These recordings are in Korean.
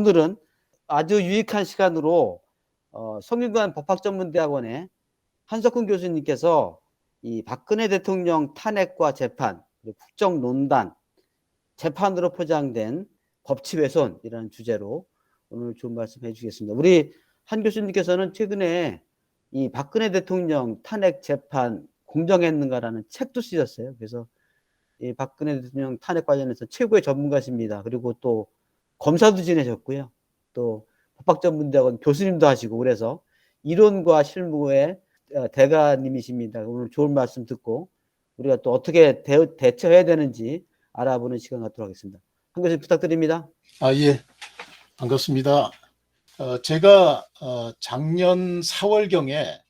오늘은 아주 유익한 시간으로 성균관 법학전문대학원의 한석훈 교수님께서 이 박근혜 대통령 탄핵과 재판, 그리고 국정농단, 재판으로 포장된 법치훼손이라는 주제로 오늘 좋은 말씀 해주시겠습니다. 우리 한 교수님께서는 최근에 이 박근혜 대통령 탄핵 재판 공정했는가라는 책도 쓰셨어요. 그래서 이 박근혜 대통령 탄핵 관련해서 최고의 전문가십니다. 그리고 또 검사도 지내셨고요. 또 법학전문대학원 교수님도 하시고 그래서 이론과 실무의 대가님이십니다. 오늘 좋은 말씀 듣고 우리가 또 어떻게 대처해야 되는지 알아보는 시간 갖도록 하겠습니다. 한 교수님 부탁드립니다. 예, 반갑습니다. 제가 작년 4월경에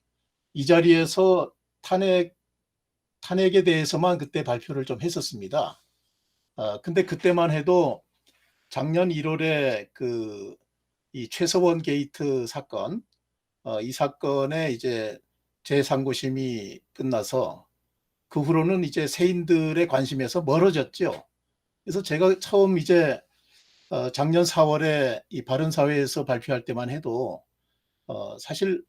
이 자리에서 탄핵에 대해서만 그때 발표를 좀 했었습니다. 근데 그때만 해도 작년 1월에 이 최서원 게이트 사건, 이 사건에 이제 제3고심이 끝나서 그 후로는 이제 세인들의 관심에서 멀어졌죠. 그래서 제가 처음 이제 작년 4월에 이 바른사회에서 발표할 때만 해도 사실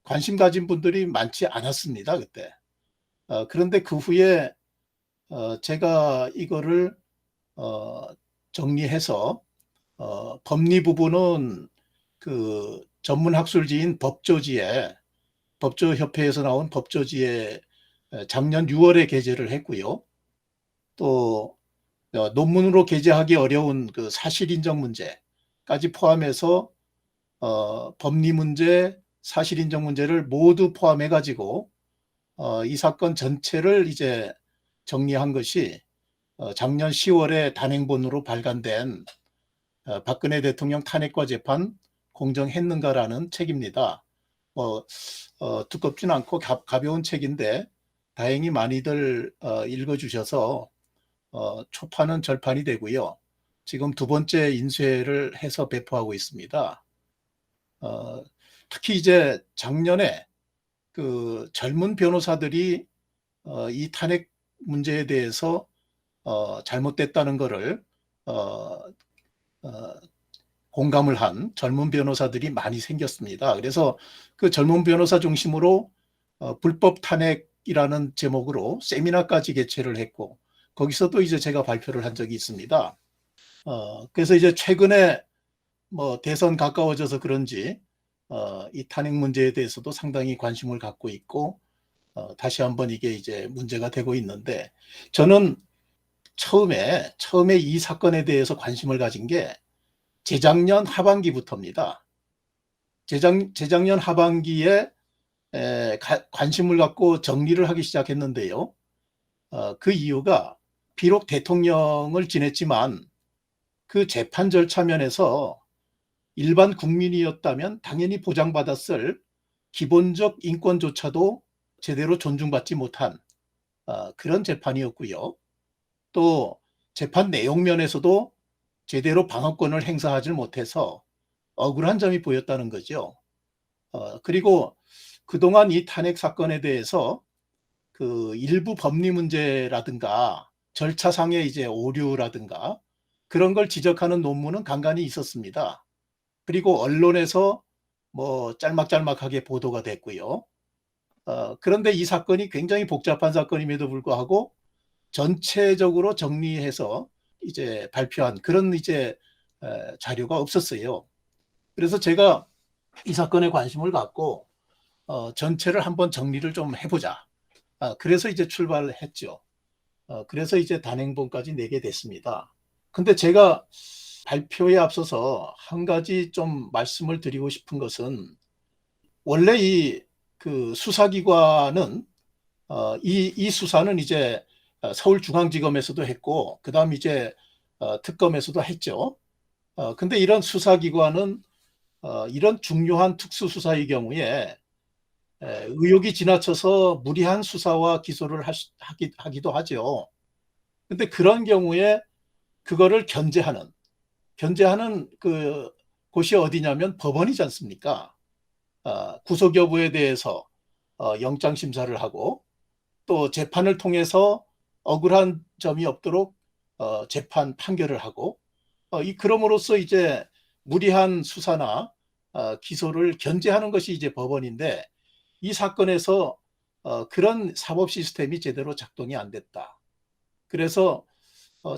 관심 가진 분들이 많지 않았습니다, 그때. 그런데 그 후에 제가 이거를 정리해서 법리 부분은 그 전문학술지인 법조협회에서 나온 법조지에 작년 6월에 게재를 했고요. 또 논문으로 게재하기 어려운 그 사실인정 문제까지 포함해서 법리 문제, 사실인정 문제를 모두 포함해 가지고 이 사건 전체를 이제 정리한 것이 작년 10월에 단행본으로 발간된 박근혜 대통령 탄핵과 재판 공정했는가라는 책입니다. 두껍진 않고 가벼운 책인데 다행히 많이들 읽어주셔서 초판은 절판이 되고요. 지금 두 번째 인쇄를 해서 배포하고 있습니다. 특히 이제 작년에 그 젊은 변호사들이 이 탄핵 문제에 대해서 잘못됐다는 것을 공감을 한 젊은 변호사들이 많이 생겼습니다. 그래서 그 젊은 변호사 중심으로 불법 탄핵이라는 제목으로 세미나까지 개최를 했고 거기서도 이제 제가 발표를 한 적이 있습니다. 그래서 이제 최근에 뭐 대선 가까워져서 그런지 이 탄핵 문제에 대해서도 상당히 관심을 갖고 있고 다시 한번 이게 이제 문제가 되고 있는데 저는 처음에 이 사건에 대해서 관심을 가진 게 재작년 하반기부터입니다. 재작년 하반기에 관심을 갖고 정리를 하기 시작했는데요. 그 이유가 비록 대통령을 지냈지만 그 재판 절차 면에서 일반 국민이었다면 당연히 보장받았을 기본적 인권조차도 제대로 존중받지 못한 그런 재판이었고요. 또 재판 내용 면에서도 제대로 방어권을 행사하지 못해서 억울한 점이 보였다는 거죠. 그리고 그동안 이 탄핵 사건에 대해서 그 일부 법리 문제라든가 절차상의 이제 오류라든가 그런 걸 지적하는 논문은 간간히 있었습니다. 그리고 언론에서 뭐 짤막짤막하게 보도가 됐고요. 그런데 이 사건이 굉장히 복잡한 사건임에도 불구하고 전체적으로 정리해서 이제 발표한 그런 이제 자료가 없었어요. 그래서 제가 이 사건에 관심을 갖고 전체를 한번 정리를 좀 해보자. 그래서 이제 출발을 했죠. 그래서 이제 단행본까지 내게 됐습니다. 근데 제가 발표에 앞서서 한 가지 좀 말씀을 드리고 싶은 것은 원래 그 수사기관은 이 수사는 이제 서울중앙지검에서도 했고 그다음 이제 특검에서도 했죠. 근데 이런 수사기관은 이런 중요한 특수수사의 경우에 의혹이 지나쳐서 무리한 수사와 기소를 하기도 하죠. 근데 그런 경우에 그거를 견제하는 그 곳이 어디냐면 법원이지 않습니까? 구속 여부에 대해서 영장 심사를 하고 또 재판을 통해서 억울한 점이 없도록 재판 판결을 하고 그럼으로써 이제 무리한 수사나 기소를 견제하는 것이 이제 법원인데, 이 사건에서 그런 사법 시스템이 제대로 작동이 안 됐다. 그래서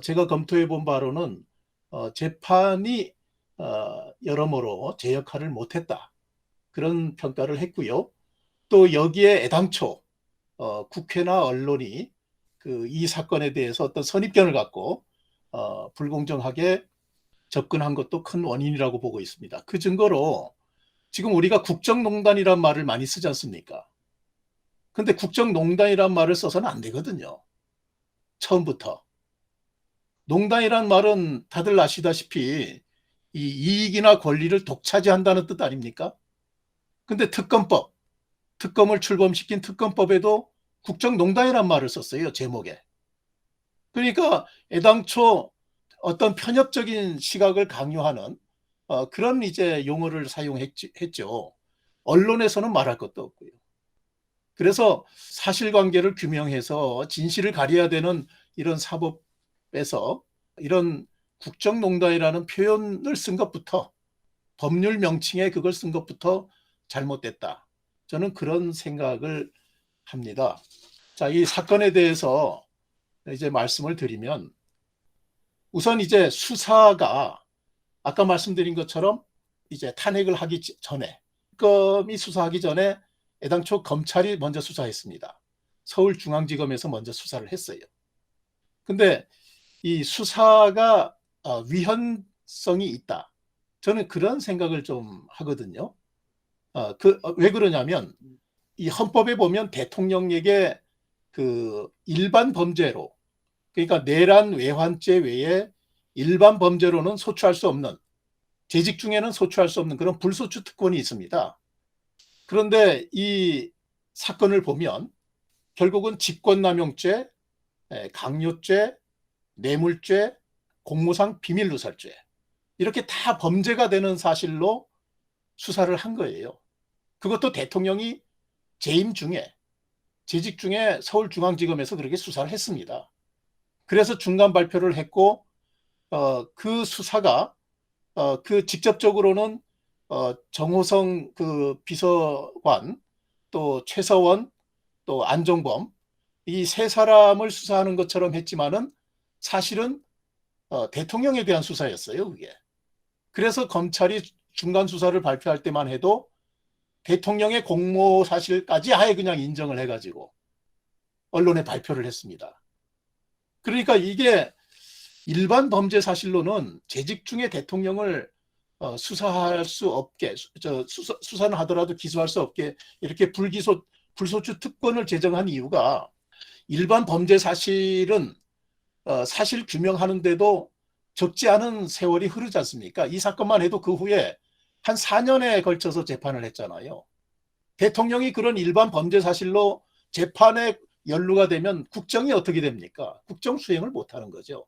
제가 검토해 본 바로는 재판이 여러모로 제 역할을 못했다, 그런 평가를 했고요. 또 여기에 애당초 국회나 언론이 이 사건에 대해서 어떤 선입견을 갖고 불공정하게 접근한 것도 큰 원인이라고 보고 있습니다. 그 증거로 지금 우리가 국정농단이란 말을 많이 쓰지 않습니까? 근데 국정농단이란 말을 써서는 안 되거든요. 처음부터. 농단이란 말은 다들 아시다시피 이 이익이나 권리를 독차지한다는 뜻 아닙니까? 근데 특검을 출범시킨 특검법에도 국정농단이란 말을 썼어요, 제목에. 그러니까 애당초 어떤 편협적인 시각을 강요하는 그런 이제 용어를 사용했죠. 언론에서는 말할 것도 없고요. 그래서 사실관계를 규명해서 진실을 가려야 되는 이런 사법에서 이런 국정농단이라는 표현을 쓴 것부터, 법률 명칭에 그걸 쓴 것부터 잘못됐다, 저는 그런 생각을 합니다. 자, 이 사건에 대해서 이제 말씀을 드리면, 우선 이제 수사가 아까 말씀드린 것처럼 이제 탄핵을 하기 전에, 특검이 수사하기 전에 애당초 검찰이 먼저 수사했습니다. 서울중앙지검에서 먼저 수사를 했어요. 근데 이 수사가 위헌성이 있다, 저는 그런 생각을 좀 하거든요. 왜 그러냐면, 이 헌법에 보면 대통령에게 그 일반 범죄로, 그러니까 내란 외환죄 외에 일반 범죄로는 소추할 수 없는, 재직 중에는 소추할 수 없는 그런 불소추 특권이 있습니다. 그런데 이 사건을 보면 결국은 직권남용죄, 강요죄, 뇌물죄, 공무상 비밀누설죄, 이렇게 다 범죄가 되는 사실로 수사를 한 거예요. 그것도 대통령이 재임 중에, 재직 중에 서울중앙지검에서 그렇게 수사를 했습니다. 그래서 중간 발표를 했고, 그 수사가 직접적으로는 정호성 그 비서관, 또 최서원, 또 안종범, 이 세 사람을 수사하는 것처럼 했지만은 사실은 대통령에 대한 수사였어요, 그게. 그래서 검찰이 중간 수사를 발표할 때만 해도 대통령의 공모 사실까지 아예 그냥 인정을 해가지고 언론에 발표를 했습니다. 그러니까 이게 일반 범죄 사실로는 재직 중에 대통령을 수사할 수 없게, 수사는 하더라도 기소할 수 없게 이렇게 불소추 특권을 제정한 이유가, 일반 범죄 사실은 사실 규명하는데도 적지 않은 세월이 흐르지 않습니까? 이 사건만 해도 그 후에 한 4년에 걸쳐서 재판을 했잖아요. 대통령이 그런 일반 범죄 사실로 재판에 연루가 되면 국정이 어떻게 됩니까? 국정 수행을 못하는 거죠.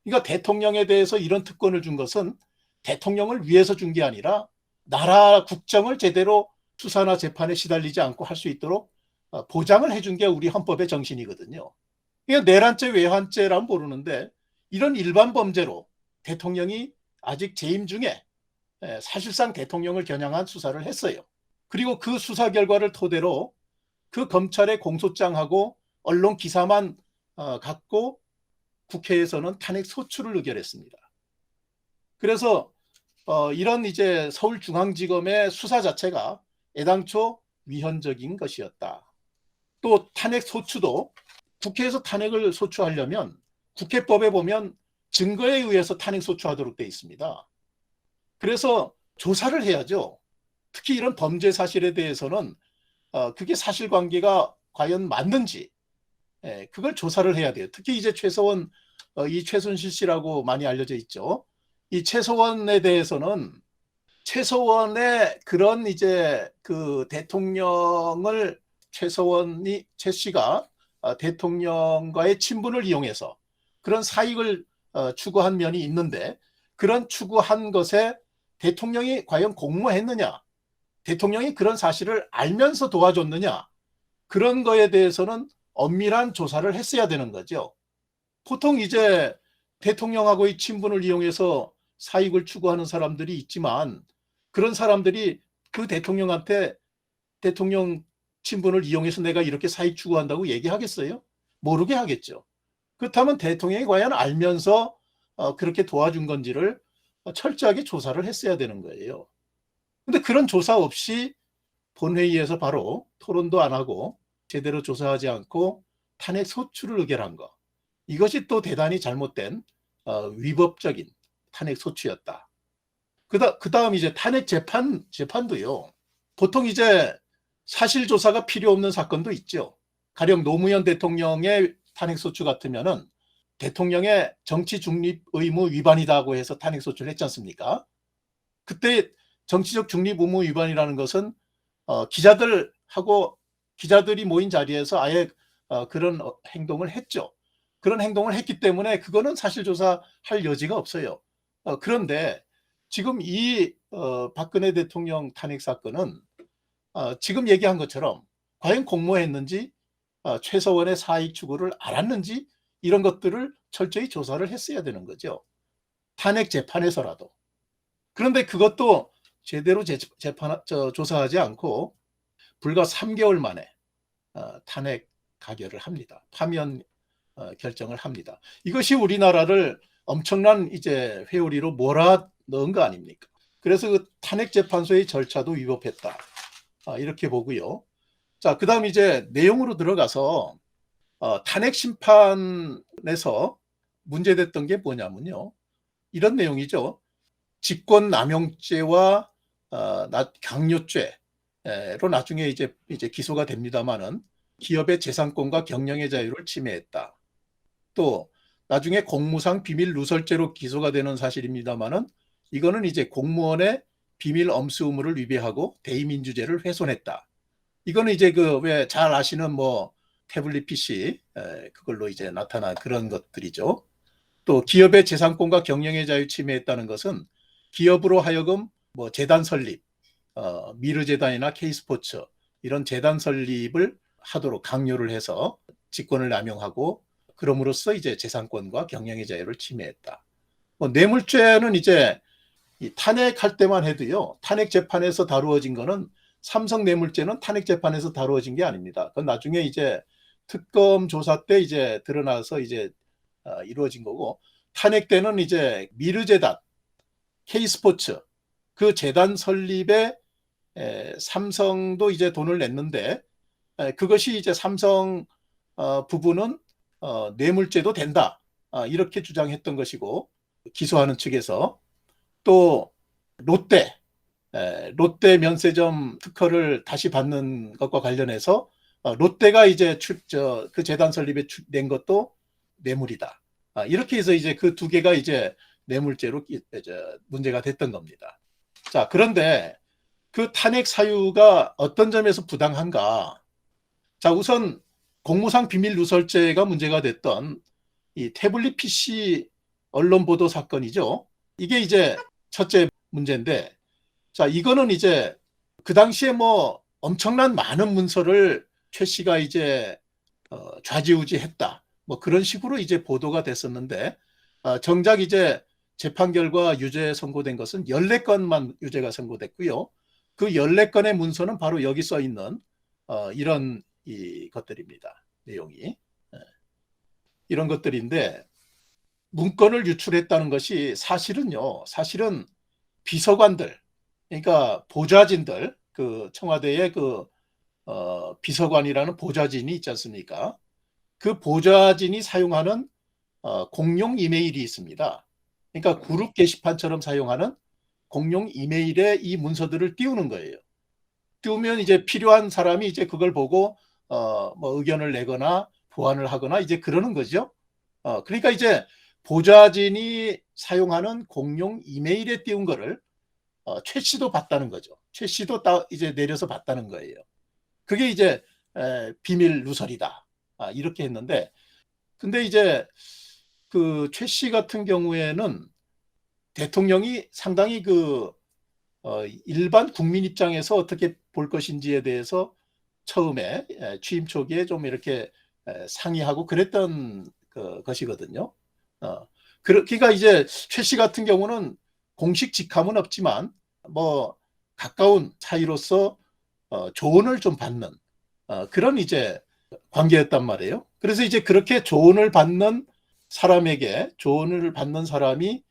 그러니까 대통령에 대해서 이런 특권을 준 것은 대통령을 위해서 준 게 아니라 나라 국정을 제대로 수사나 재판에 시달리지 않고 할 수 있도록 보장을 해준 게 우리 헌법의 정신이거든요. 그러니까 내란죄, 외환죄란 모르는데 이런 일반 범죄로 대통령이 아직 재임 중에 사실상 대통령을 겨냥한 수사를 했어요. 그리고 그 수사 결과를 토대로 그 검찰의 공소장하고 언론 기사만 갖고 국회에서는 탄핵 소추를 의결했습니다. 그래서 이런 이제 서울중앙지검의 수사 자체가 애당초 위헌적인 것이었다. 또 탄핵 소추도, 국회에서 탄핵을 소추하려면 국회법에 보면 증거에 의해서 탄핵 소추하도록 되어 있습니다. 그래서 조사를 해야죠. 특히 이런 범죄 사실에 대해서는 그게 사실관계가 과연 맞는지, 그걸 조사를 해야 돼요. 특히 이제 최서원, 이 최순실 씨라고 많이 알려져 있죠. 이 최서원에 대해서는 최서원의 그런 이제 그 대통령을, 최 씨가 대통령과의 친분을 이용해서 그런 사익을 추구한 면이 있는데, 그런 추구한 것에 대통령이 과연 공모했느냐, 대통령이 그런 사실을 알면서 도와줬느냐, 그런 거에 대해서는 엄밀한 조사를 했어야 되는 거죠. 보통 이제 대통령하고의 친분을 이용해서 사익을 추구하는 사람들이 있지만 그런 사람들이 그 대통령한테 대통령 친분을 이용해서 내가 이렇게 사익 추구한다고 얘기하겠어요? 모르게 하겠죠. 그렇다면 대통령이 과연 알면서 그렇게 도와준 건지를 철저하게 조사를 했어야 되는 거예요. 근데 그런 조사 없이 본회의에서 바로 토론도 안 하고 제대로 조사하지 않고 탄핵 소추를 의결한 거. 이것이 또 대단히 잘못된 위법적인 탄핵 소추였다. 그다음 이제 탄핵 재판도요. 보통 이제 사실 조사가 필요 없는 사건도 있죠. 가령 노무현 대통령의 탄핵 소추 같으면은 대통령의 정치 중립 의무 위반이다고 해서 탄핵 소추를 했지 않습니까? 그때 정치적 중립 의무 위반이라는 것은 기자들이 모인 자리에서 아예 그런 행동을 했죠. 그런 행동을 했기 때문에 그거는 사실 조사할 여지가 없어요. 그런데 지금 이 박근혜 대통령 탄핵 사건은 지금 얘기한 것처럼 과연 공모했는지 최서원의 사익 추구를 알았는지 이런 것들을 철저히 조사를 했어야 되는 거죠. 탄핵 재판에서라도. 그런데 그것도 제대로 조사하지 않고 불과 3개월 만에 탄핵 가결을 합니다. 파면 결정을 합니다. 이것이 우리나라를 엄청난 이제 회오리로 몰아넣은 거 아닙니까? 그래서 그 탄핵 재판소의 절차도 위법했다. 이렇게 보고요. 자, 그다음 이제 내용으로 들어가서 탄핵 심판에서 문제됐던 게 뭐냐면요. 이런 내용이죠. 직권남용죄와 강요죄로 나중에 이제 기소가 됩니다만은 기업의 재산권과 경영의 자유를 침해했다. 또 나중에 공무상 비밀 누설죄로 기소가 되는 사실입니다만은 이거는 이제 공무원의 비밀 엄수 의무를 위배하고 대의민주제를 훼손했다. 이거는 이제 그 왜 잘 아시는 뭐 태블릿 PC 그걸로 이제 나타난 그런 것들이죠. 또 기업의 재산권과 경영의 자유 침해했다는 것은 기업으로 하여금 뭐 재단 설립, 미르재단이나 K스포츠 이런 재단 설립을 하도록 강요를 해서 직권을 남용하고 그럼으로써 이제 재산권과 경영의 자유를 침해했다. 뭐 뇌물죄는 이제 이 탄핵할 때만 해도요. 탄핵 재판에서 다루어진 거는 삼성 뇌물죄는 탄핵 재판에서 다루어진 게 아닙니다. 그건 나중에 이제 특검 조사 때 이제 드러나서 이제 이루어진 거고 탄핵 때는 이제 미르재단, K스포츠 그 재단 설립에 삼성도 이제 돈을 냈는데 그것이 이제 삼성 부부는 뇌물죄도 된다. 이렇게 주장했던 것이고 기소하는 측에서 또 롯데 면세점 특허를 다시 받는 것과 관련해서 롯데가 이제 그 재단 설립에 낸 것도 뇌물이다. 이렇게 해서 이제 그 두 개가 이제 뇌물죄로 문제가 됐던 겁니다. 자, 그런데 그 탄핵 사유가 어떤 점에서 부당한가? 자, 우선 공무상 비밀 누설죄가 문제가 됐던 이 태블릿 PC 언론 보도 사건이죠. 이게 이제 첫째 문제인데, 자, 이거는 이제 그 당시에 뭐 엄청난 많은 문서를 최 씨가 이제 좌지우지했다. 뭐 그런 식으로 이제 보도가 됐었는데, 정작 이제 재판 결과 유죄 선고된 것은 14건만 유죄가 선고됐고요. 그 14건의 문서는 바로 여기 써 있는 이런 것들입니다. 내용이. 이런 것들인데 문건을 유출했다는 것이 사실은 비서관들, 그러니까 보좌진들, 그 청와대의 그 비서관이라는 보좌진이 있지 않습니까? 그 보좌진이 사용하는 공용 이메일이 있습니다. 그러니까 그룹 게시판처럼 사용하는 공용 이메일에 이 문서들을 띄우는 거예요. 띄우면 이제 필요한 사람이 이제 그걸 보고 뭐 의견을 내거나 보완을 하거나 이제 그러는 거죠. 그러니까 이제 보좌진이 사용하는 공용 이메일에 띄운 거를 최 씨도 봤다는 거죠. 최 씨도 이제 내려서 봤다는 거예요. 그게 이제 비밀 누설이다. 이렇게 했는데, 근데 이제 그 최 씨 같은 경우에는 대통령이 상당히 그 일반 국민 입장에서 어떻게 볼 것인지에 대해서 처음에 취임 초기에 좀 이렇게 상의하고 그랬던 것이거든요. 그러니까 이제 최 씨 같은 경우는 공식 직함은 없지만 뭐 가까운 사이로서 조언을 좀 받는 그런 이제 관계였단 말이에요. 그래서 이제 그렇게 조언을 받는 사람에게 조언을 받는 사람이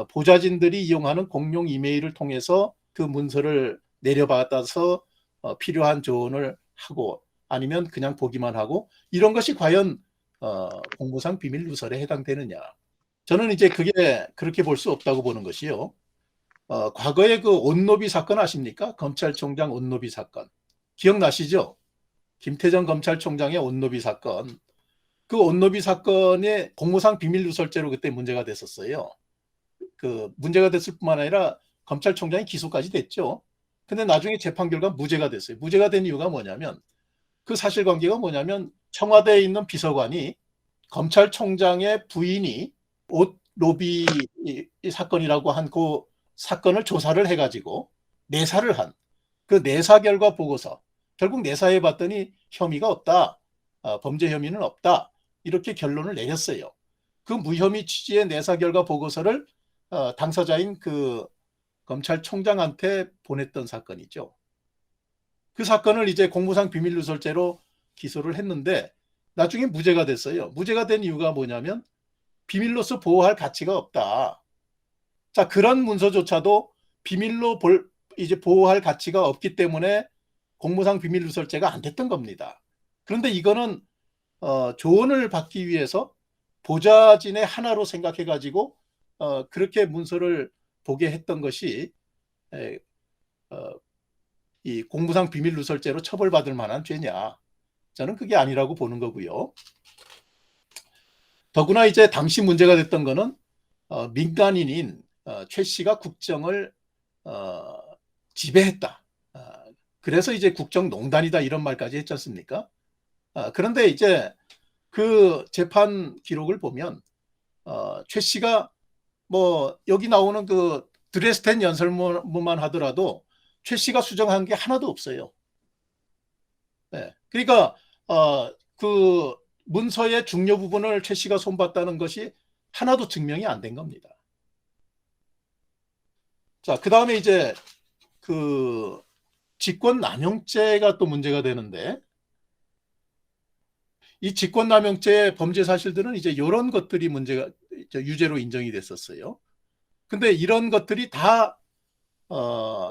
보좌진들이 이용하는 공용 이메일을 통해서 그 문서를 내려받아서 필요한 조언을 하고 아니면 그냥 보기만 하고 이런 것이 과연 공무상 비밀 누설에 해당되느냐. 저는 이제 그게 그렇게 볼 수 없다고 보는 것이요. 과거에 그 온노비 사건 아십니까? 검찰총장 온노비 사건. 기억나시죠? 김태정 검찰총장의 온노비 사건. 그 온노비 사건의 공무상 비밀 누설죄로 그때 문제가 됐었어요. 그 문제가 됐을 뿐만 아니라 검찰총장이 기소까지 됐죠. 근데 나중에 재판 결과 무죄가 됐어요. 무죄가 된 이유가 뭐냐면 그 사실관계가 뭐냐면 청와대에 있는 비서관이 검찰총장의 부인이 옷 로비 사건이라고 한 그 사건을 조사를 해가지고 내사를 한 그 내사 결과 보고서 결국 내사해 봤더니 혐의가 없다. 범죄 혐의는 없다. 이렇게 결론을 내렸어요. 그 무혐의 취지의 내사 결과 보고서를 당사자인 그 검찰총장한테 보냈던 사건이죠. 그 사건을 이제 공무상 비밀누설죄로 기소를 했는데 나중에 무죄가 됐어요. 무죄가 된 이유가 뭐냐면 비밀로서 보호할 가치가 없다. 자, 그런 문서조차도 비밀로 이제 보호할 가치가 없기 때문에 공무상 비밀누설죄가 안 됐던 겁니다. 그런데 이거는 조언을 받기 위해서 보좌진의 하나로 생각해가지고 그렇게 문서를 보게 했던 것이 이 공무상 비밀누설죄로 처벌받을 만한 죄냐? 저는 그게 아니라고 보는 거고요. 더구나 이제 당시 문제가 됐던 거는 민간인인 최 씨가 국정을 지배했다. 그래서 이제 국정농단이다 이런 말까지 했지 않습니까? 그런데 이제 그 재판 기록을 보면 최 씨가 뭐 여기 나오는 그 드레스덴 연설문만 하더라도 최 씨가 수정한 게 하나도 없어요. 네. 그러니까 그 문서의 중요 부분을 최 씨가 손봤다는 것이 하나도 증명이 안 된 겁니다. 자, 그 다음에 이제 그 직권남용죄가 또 문제가 되는데 이 직권남용죄의 범죄 사실들은 이제 이런 것들이 문제가 유죄로 인정이 됐었어요. 근데 이런 것들이 다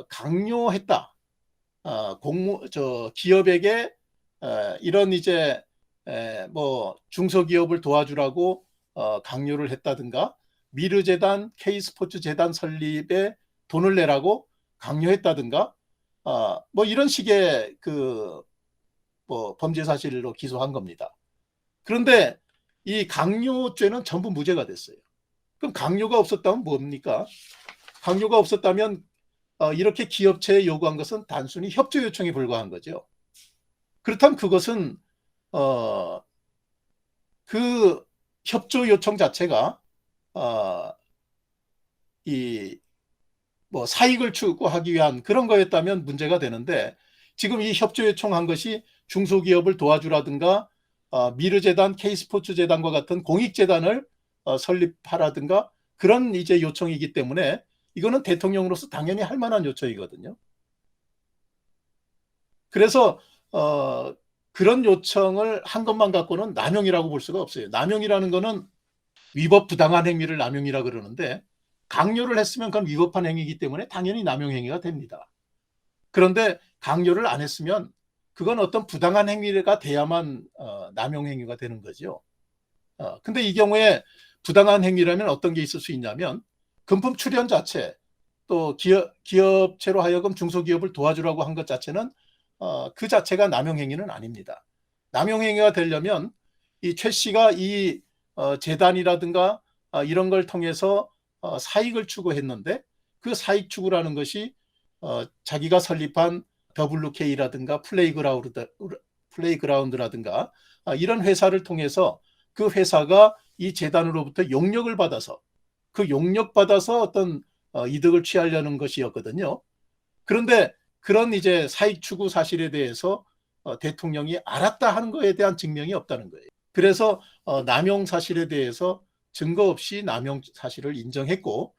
강요했다. 기업에게 이런 이제 뭐 중소기업을 도와주라고 강요를 했다든가 미르재단, K스포츠재단 설립에 돈을 내라고 강요했다든가 뭐 이런 식의 그 뭐 범죄 사실로 기소한 겁니다. 그런데 이 강요죄는 전부 무죄가 됐어요. 그럼 강요가 없었다면 뭡니까? 강요가 없었다면 이렇게 기업체에 요구한 것은 단순히 협조 요청에 불과한 거죠. 그렇다면 그것은 그 협조 요청 자체가 이 뭐 사익을 추구하기 위한 그런 거였다면 문제가 되는데 지금 이 협조 요청한 것이 중소기업을 도와주라든가 미르재단, K스포츠재단과 같은 공익재단을 설립하라든가 그런 이제 요청이기 때문에 이거는 대통령으로서 당연히 할 만한 요청이거든요. 그래서 그런 요청을 한 것만 갖고는 남용이라고 볼 수가 없어요. 남용이라는 거는 위법 부당한 행위를 남용이라 그러는데 강요를 했으면 그건 위법한 행위이기 때문에 당연히 남용 행위가 됩니다. 그런데 강요를 안 했으면 그건 어떤 부당한 행위가 돼야만 남용 행위가 되는 거죠. 근데 이 경우에 부당한 행위라면 어떤 게 있을 수 있냐면 금품 출연 자체 또 기업체로 하여금 중소기업을 도와주라고 한 것 자체는 그 자체가 남용 행위는 아닙니다. 남용 행위가 되려면 이 최 씨가 이 재단이라든가 이런 걸 통해서 사익을 추구했는데 그 사익 추구라는 것이 자기가 설립한 WK라든가 플레이그라운드라든가 이런 회사를 통해서 그 회사가 이 재단으로부터 용역을 받아서 그 용역받아서 어떤 이득을 취하려는 것이었거든요. 그런데 그런 이제 사익 추구 사실에 대해서 대통령이 알았다 하는 것에 대한 증명이 없다는 거예요. 그래서 남용 사실에 대해서 증거 없이 남용 사실을 인정했고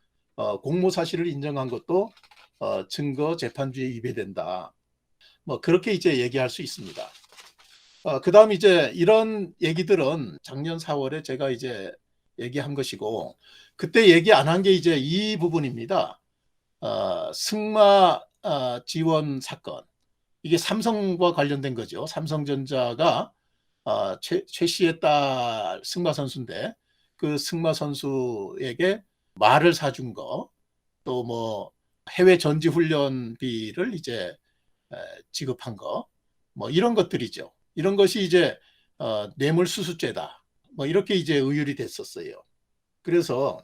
공모 사실을 인정한 것도 증거 재판주의에 위배된다. 뭐 그렇게 이제 얘기할 수 있습니다. 그다음 이제 이런 얘기들은 작년 4월에 제가 이제 얘기한 것이고 그때 얘기 안 한 게 이제 이 부분입니다. 승마 지원 사건. 이게 삼성과 관련된 거죠. 삼성전자가 최 씨의 딸 승마 선수인데 그 승마 선수에게 말을 사준 거, 또 뭐 해외 전지 훈련비를 이제 지급한 거, 뭐 이런 것들이죠. 이런 것이 이제 뇌물수수죄다. 뭐 이렇게 이제 의율이 됐었어요. 그래서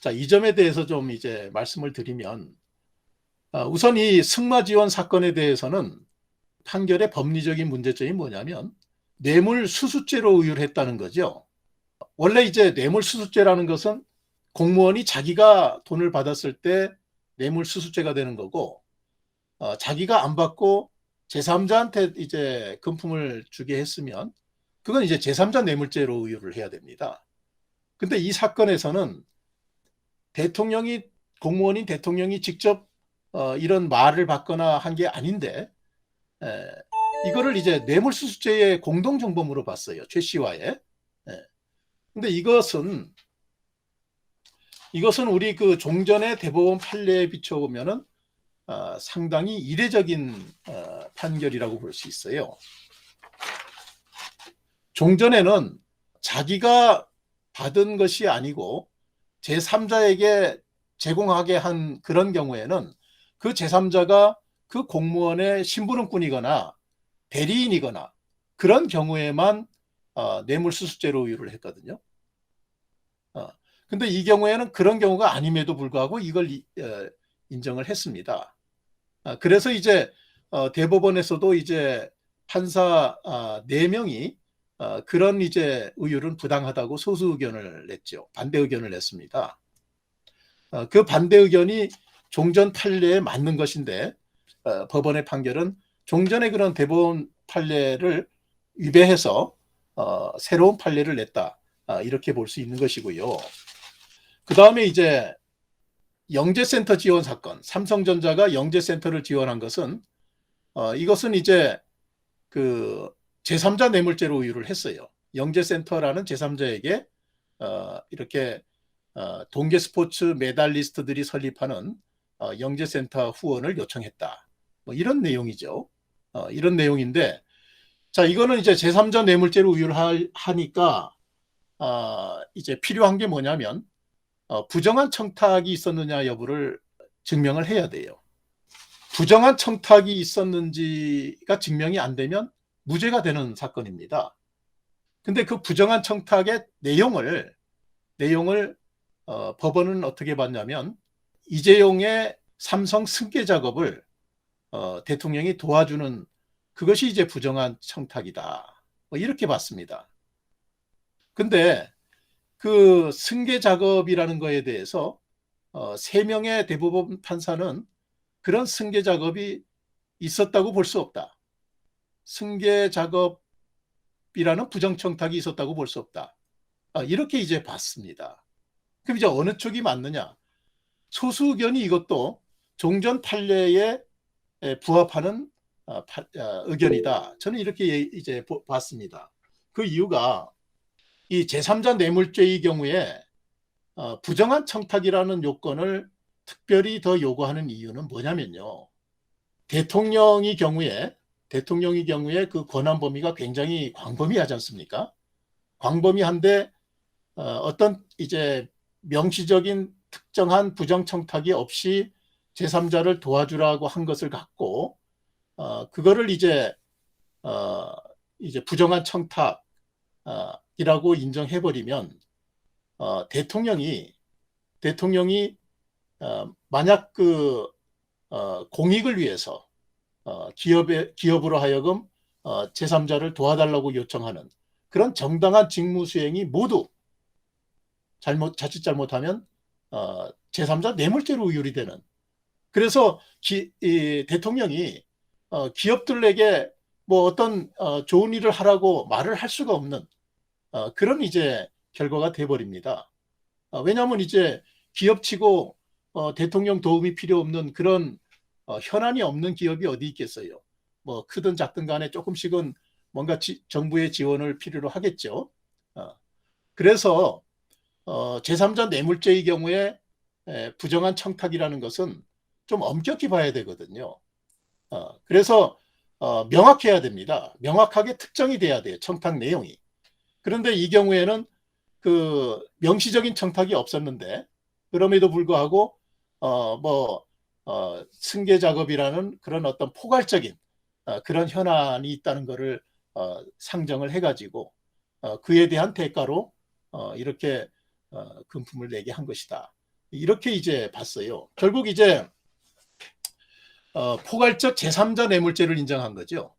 자, 이 점에 대해서 좀 이제 말씀을 드리면 우선 이 승마 지원 사건에 대해서는 판결의 법리적인 문제점이 뭐냐면 뇌물수수죄로 의율했다는 거죠. 원래 이제 뇌물수수죄라는 것은 공무원이 자기가 돈을 받았을 때 뇌물수수죄가 되는 거고 자기가 안 받고 제3자한테 이제 금품을 주게 했으면 그건 이제 제3자 뇌물죄로 의율을 해야 됩니다. 근데 이 사건에서는 공무원인 대통령이 직접 이런 말을 받거나 한 게 아닌데 이거를 이제 뇌물수수죄의 공동정범으로 봤어요. 최 씨와의. 근데 이것은 우리 그 종전의 대법원 판례에 비춰보면은 상당히 이례적인 판결이라고 볼 수 있어요. 종전에는 자기가 받은 것이 아니고 제3자에게 제공하게 한 그런 경우에는 그 제3자가 그 공무원의 심부름꾼이거나 대리인이거나 그런 경우에만 뇌물수수죄로 의율을 했거든요. 근데 이 경우에는 그런 경우가 아님에도 불구하고 이걸 인정을 했습니다. 그래서 이제 대법원에서도 이제 판사 4명이 그런 이제 의율은 부당하다고 소수 의견을 냈죠. 반대 의견을 냈습니다. 그 반대 의견이 종전 판례에 맞는 것인데 법원의 판결은 종전의 그런 대법원 판례를 위배해서 새로운 판례를 냈다. 이렇게 볼 수 있는 것이고요. 그 다음에 이제 영재센터 지원 사건, 삼성전자가 영재센터를 지원한 것은 이것은 이제 그 제3자 뇌물죄로 의율을 했어요. 영재센터라는 제3자에게 이렇게 동계 스포츠 메달리스트들이 설립하는 영재센터 후원을 요청했다. 뭐 이런 내용이죠. 이런 내용인데, 자, 이거는 이제 제3자 뇌물죄로 의율하니까 이제 필요한 게 뭐냐면 부정한 청탁이 있었느냐 여부를 증명을 해야 돼요. 부정한 청탁이 있었는지가 증명이 안 되면 무죄가 되는 사건입니다. 근데 그 부정한 청탁의 내용을 법원은 어떻게 봤냐면 이재용의 삼성 승계 작업을 대통령이 도와주는 그것이 이제 부정한 청탁이다. 뭐 이렇게 봤습니다. 근데 그 승계 작업이라는 거에 대해서 3명의 대법원 판사는 그런 승계 작업이 있었다고 볼 수 없다. 승계 작업이라는 부정청탁이 있었다고 볼 수 없다. 이렇게 이제 봤습니다. 그럼 이제 어느 쪽이 맞느냐? 소수 의견이 이것도 종전 판례에 부합하는 의견이다. 저는 이렇게 이제 봤습니다. 그 이유가 이 제3자 뇌물죄의 경우에 부정한 청탁이라는 요건을 특별히 더 요구하는 이유는 뭐냐면요. 대통령의 경우에 그 권한 범위가 굉장히 광범위하지 않습니까? 광범위한데 어떤 이제 명시적인 특정한 부정 청탁이 없이 제3자를 도와주라고 한 것을 갖고 그거를 이제 부정한 청탁이라고 인정해버리면 대통령이 만약 그 공익을 위해서 기업으로 하여금 제3자를 도와달라고 요청하는 그런 정당한 직무 수행이 모두 자칫 잘못하면 제3자 뇌물죄로 의율이 되는. 그래서 이 대통령이 기업들에게 뭐 어떤 좋은 일을 하라고 말을 할 수가 없는 그런 이제 결과가 돼버립니다. 왜냐하면 이제 기업치고 대통령 도움이 필요 없는 그런 현안이 없는 기업이 어디 있겠어요. 뭐 크든 작든 간에 조금씩은 뭔가 정부의 지원을 필요로 하겠죠. 그래서 제3자 뇌물죄의 경우에 부정한 청탁이라는 것은 좀 엄격히 봐야 되거든요. 그래서 명확해야 됩니다. 명확하게 특정이 돼야 돼요. 청탁 내용이. 그런데 이 경우에는 그 명시적인 청탁이 없었는데 그럼에도 불구하고 승계 작업이라는 그런 어떤 포괄적인 그런 현안이 있다는 것을 상정을 해가지고 그에 대한 대가로 이렇게 금품을 내게 한 것이다. 이렇게 이제 봤어요. 결국 이제 포괄적 제3자 뇌물죄를 인정한 거죠.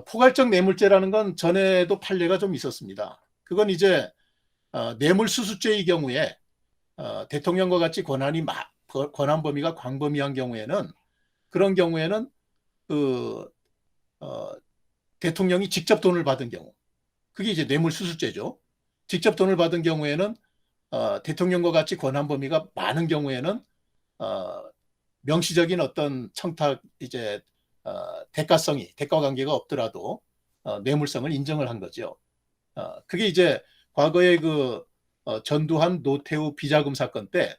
포괄적 뇌물죄라는 건 전에도 판례가 좀 있었습니다. 그건 이제 뇌물수수죄의 경우에 대통령과 같이 권한 범위가 광범위한 경우에는 그런 경우에는 그 대통령이 직접 돈을 받은 경우 그게 이제 뇌물수수죄죠. 직접 돈을 받은 경우에는 대통령과 같이 권한 범위가 많은 경우에는 명시적인 어떤 청탁 이제 대가 관계가 없더라도 뇌물성을 인정을 한 거죠. 그게 이제 과거에 그 전두환 노태우 비자금 사건 때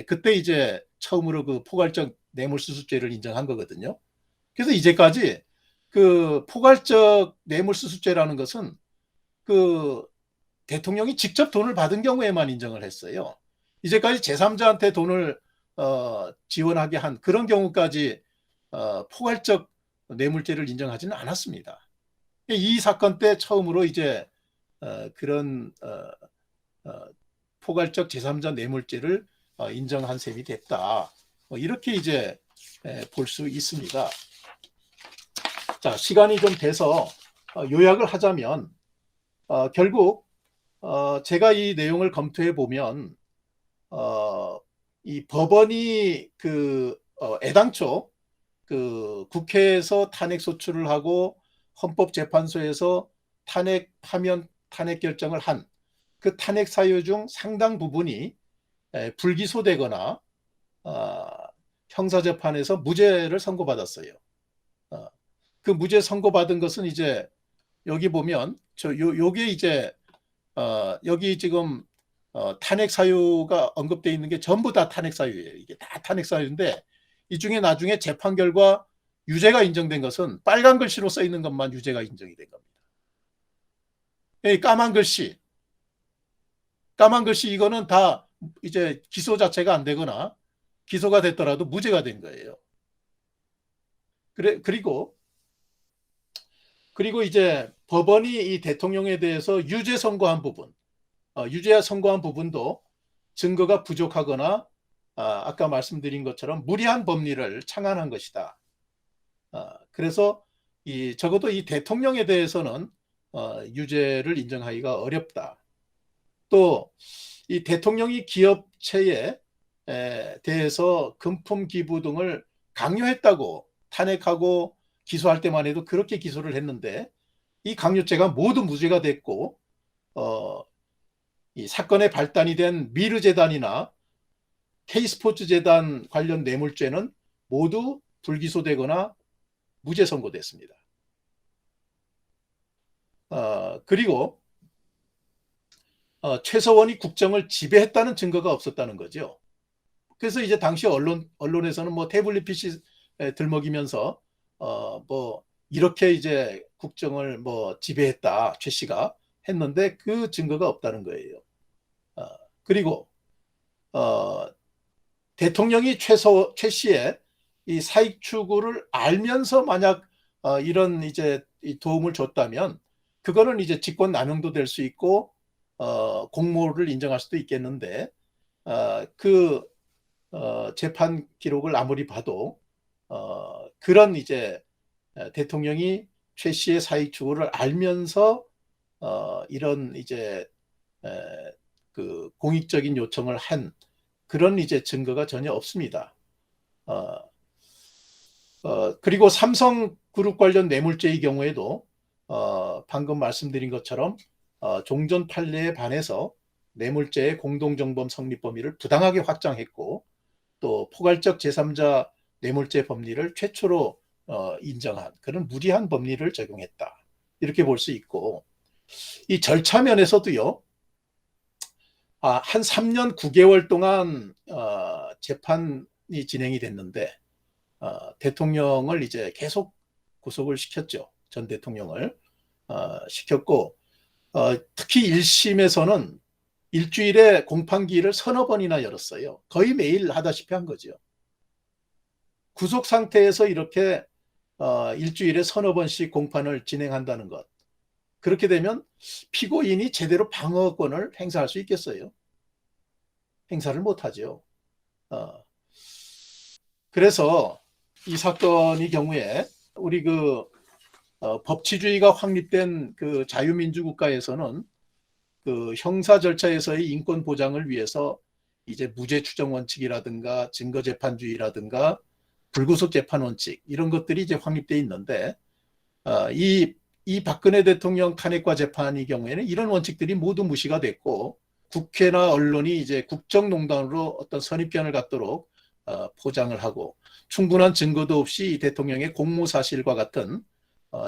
그때 이제 처음으로 그 포괄적 뇌물수수죄를 인정한 거거든요. 그래서 이제까지 그 포괄적 뇌물수수죄라는 것은 그 대통령이 직접 돈을 받은 경우에만 인정을 했어요. 이제까지 제3자한테 돈을 지원하게 한 그런 경우까지 포괄적 뇌물죄를 인정하지는 않았습니다. 이 사건 때 처음으로 이제 그런 포괄적 제3자 뇌물죄를 인정한 셈이 됐다. 이렇게 이제 볼 수 있습니다. 자, 시간이 좀 돼서 요약을 하자면 결국 제가 이 내용을 검토해 보면 이 법원이 그 애당초 그 국회에서 탄핵 소추를 하고 헌법재판소에서 탄핵하면 탄핵 결정을 한 그 탄핵 사유 중 상당 부분이 불기소되거나 형사재판에서 무죄를 선고받았어요. 그 무죄 선고받은 것은 이제 여기 보면 요게 이제 여기 지금 탄핵 사유가 언급되어 있는 게 전부 다 탄핵 사유예요. 이게 다 탄핵 사유인데 이 중에 나중에 재판 결과 유죄가 인정된 것은 빨간 글씨로 써 있는 것만 유죄가 인정이 된 겁니다. 까만 글씨 이거는 다 이제 기소 자체가 안 되거나 기소가 됐더라도 무죄가 된 거예요. 그리고 이제 법원이 이 대통령에 대해서 유죄 선고한 부분도 증거가 부족하거나 아까 말씀드린 것처럼 무리한 법리를 창안한 것이다. 그래서 적어도 이 대통령에 대해서는 유죄를 인정하기가 어렵다. 또 이 대통령이 기업체에 대해서 금품 기부 등을 강요했다고 탄핵하고 기소할 때만 해도 그렇게 기소를 했는데 이 강요죄가 모두 무죄가 됐고 이 사건의 발단이 된 미르재단이나 K스포츠재단 관련 뇌물죄는 모두 불기소되거나 무죄 선고됐습니다. 그리고 최서원이 국정을 지배했다는 증거가 없었다는 거죠. 그래서 이제 당시 언론에서는 뭐 태블릿 PC 들먹이면서 뭐 이렇게 이제 국정을 뭐 지배했다 최 씨가 했는데 그 증거가 없다는 거예요. 그리고 대통령이 최 씨의 이 사익 추구를 알면서 만약 이런 이제 도움을 줬다면 그거는 이제 직권 남용도 될 수 있고 공모를 인정할 수도 있겠는데 그 재판 기록을 아무리 봐도 그런 이제 대통령이 최 씨의 사익 추구를 알면서 이런 이제 그 공익적인 요청을 한 그런 이제 증거가 전혀 없습니다. 그리고 삼성그룹 관련 뇌물죄의 경우에도 방금 말씀드린 것처럼 종전 판례에 반해서 뇌물죄의 공동정범 성립 범위를 부당하게 확장했고 또 포괄적 제3자 뇌물죄 법리를 최초로 인정한 그런 무리한 법리를 적용했다. 이렇게 볼 수 있고 이 절차 면에서도요. 한 3년 9개월 동안 재판이 진행이 됐는데 대통령을 이제 계속 구속을 시켰죠. 전 대통령을 시켰고 특히 1심에서는 일주일에 공판기일을 서너 번이나 열었어요. 거의 매일 하다시피 한 거죠. 구속 상태에서 이렇게 일주일에 서너 번씩 공판을 진행한다는 것. 그렇게 되면 피고인이 제대로 방어권을 행사할 수 있겠어요? 행사를 못하죠. 그래서 이 사건의 경우에 우리 법치주의가 확립된 그 자유민주국가에서는 그 형사 절차에서의 인권 보장을 위해서 이제 무죄 추정 원칙이라든가 증거 재판주의라든가 불구속 재판 원칙 이런 것들이 이제 확립돼 있는데 이 박근혜 대통령 탄핵과 재판의 경우에는 이런 원칙들이 모두 무시가 됐고 국회나 언론이 이제 국정농단으로 어떤 선입견을 갖도록 포장을 하고 충분한 증거도 없이 이 대통령의 공모 사실과 같은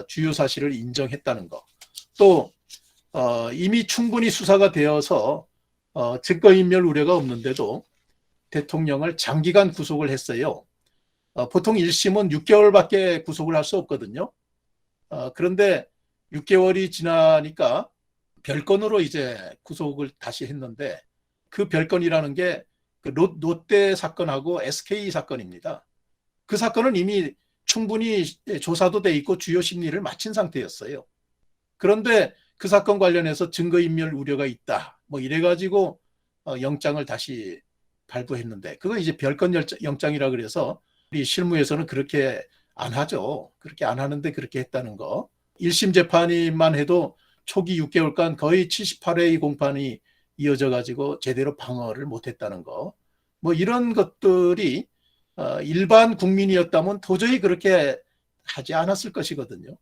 주요 사실을 인정했다는 것. 또 이미 충분히 수사가 되어서 증거인멸 우려가 없는데도 대통령을 장기간 구속을 했어요. 보통 1심은 6개월밖에 구속을 할 수 없거든요. 그런데 6개월이 지나니까 별건으로 이제 구속을 다시 했는데 그 별건이라는 게 그 롯데 사건하고 SK 사건입니다. 그 사건은 이미 충분히 조사도 돼 있고 주요 심리를 마친 상태였어요. 그런데 그 사건 관련해서 증거인멸 우려가 있다. 뭐 이래가지고 영장을 다시 발부했는데 그거 이제 별건 영장이라 그래서 우리 실무에서는 그렇게 안 하죠. 그렇게 안 하는데 그렇게 했다는 거. 1심 재판이만 해도 초기 6개월간 거의 78회의 공판이 이어져 가지고 제대로 방어를 못했다는 거. 뭐 이런 것들이 일반 국민이었다면 도저히 그렇게 하지 않았을 것이거든요.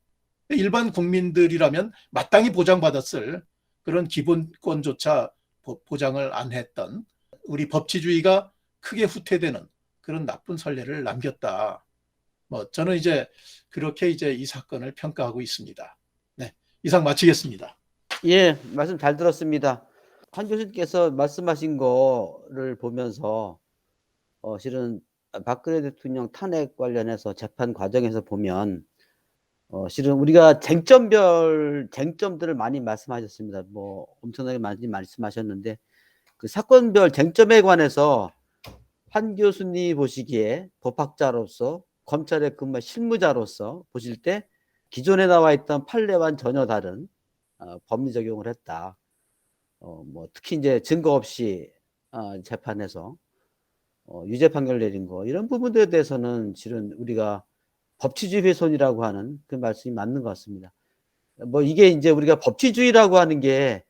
일반 국민들이라면 마땅히 보장받았을 그런 기본권조차 보장을 안 했던 우리 법치주의가 크게 후퇴되는 그런 나쁜 선례를 남겼다. 뭐 저는 이제 그렇게 이제 이 사건을 평가하고 있습니다. 네, 이상 마치겠습니다. 예, 말씀 잘 들었습니다. 한 교수님께서 말씀하신 거를 보면서 실은 박근혜 대통령 탄핵 관련해서 재판 과정에서 보면 실은 우리가 쟁점들을 많이 말씀하셨습니다. 뭐 엄청나게 많이 말씀하셨는데 그 사건별 쟁점에 관해서 한 교수님 보시기에 법학자로서 검찰에 근무 실무자로서 보실 때 기존에 나와 있던 판례와는 전혀 다른 법리 적용을 했다. 뭐 특히 이제 증거 없이 재판에서 유죄 판결 내린 거 이런 부분들에 대해서는 실은 우리가 법치주의 훼손이라고 하는 그 말씀이 맞는 것 같습니다. 뭐 이게 이제 우리가 법치주의라고 하는 게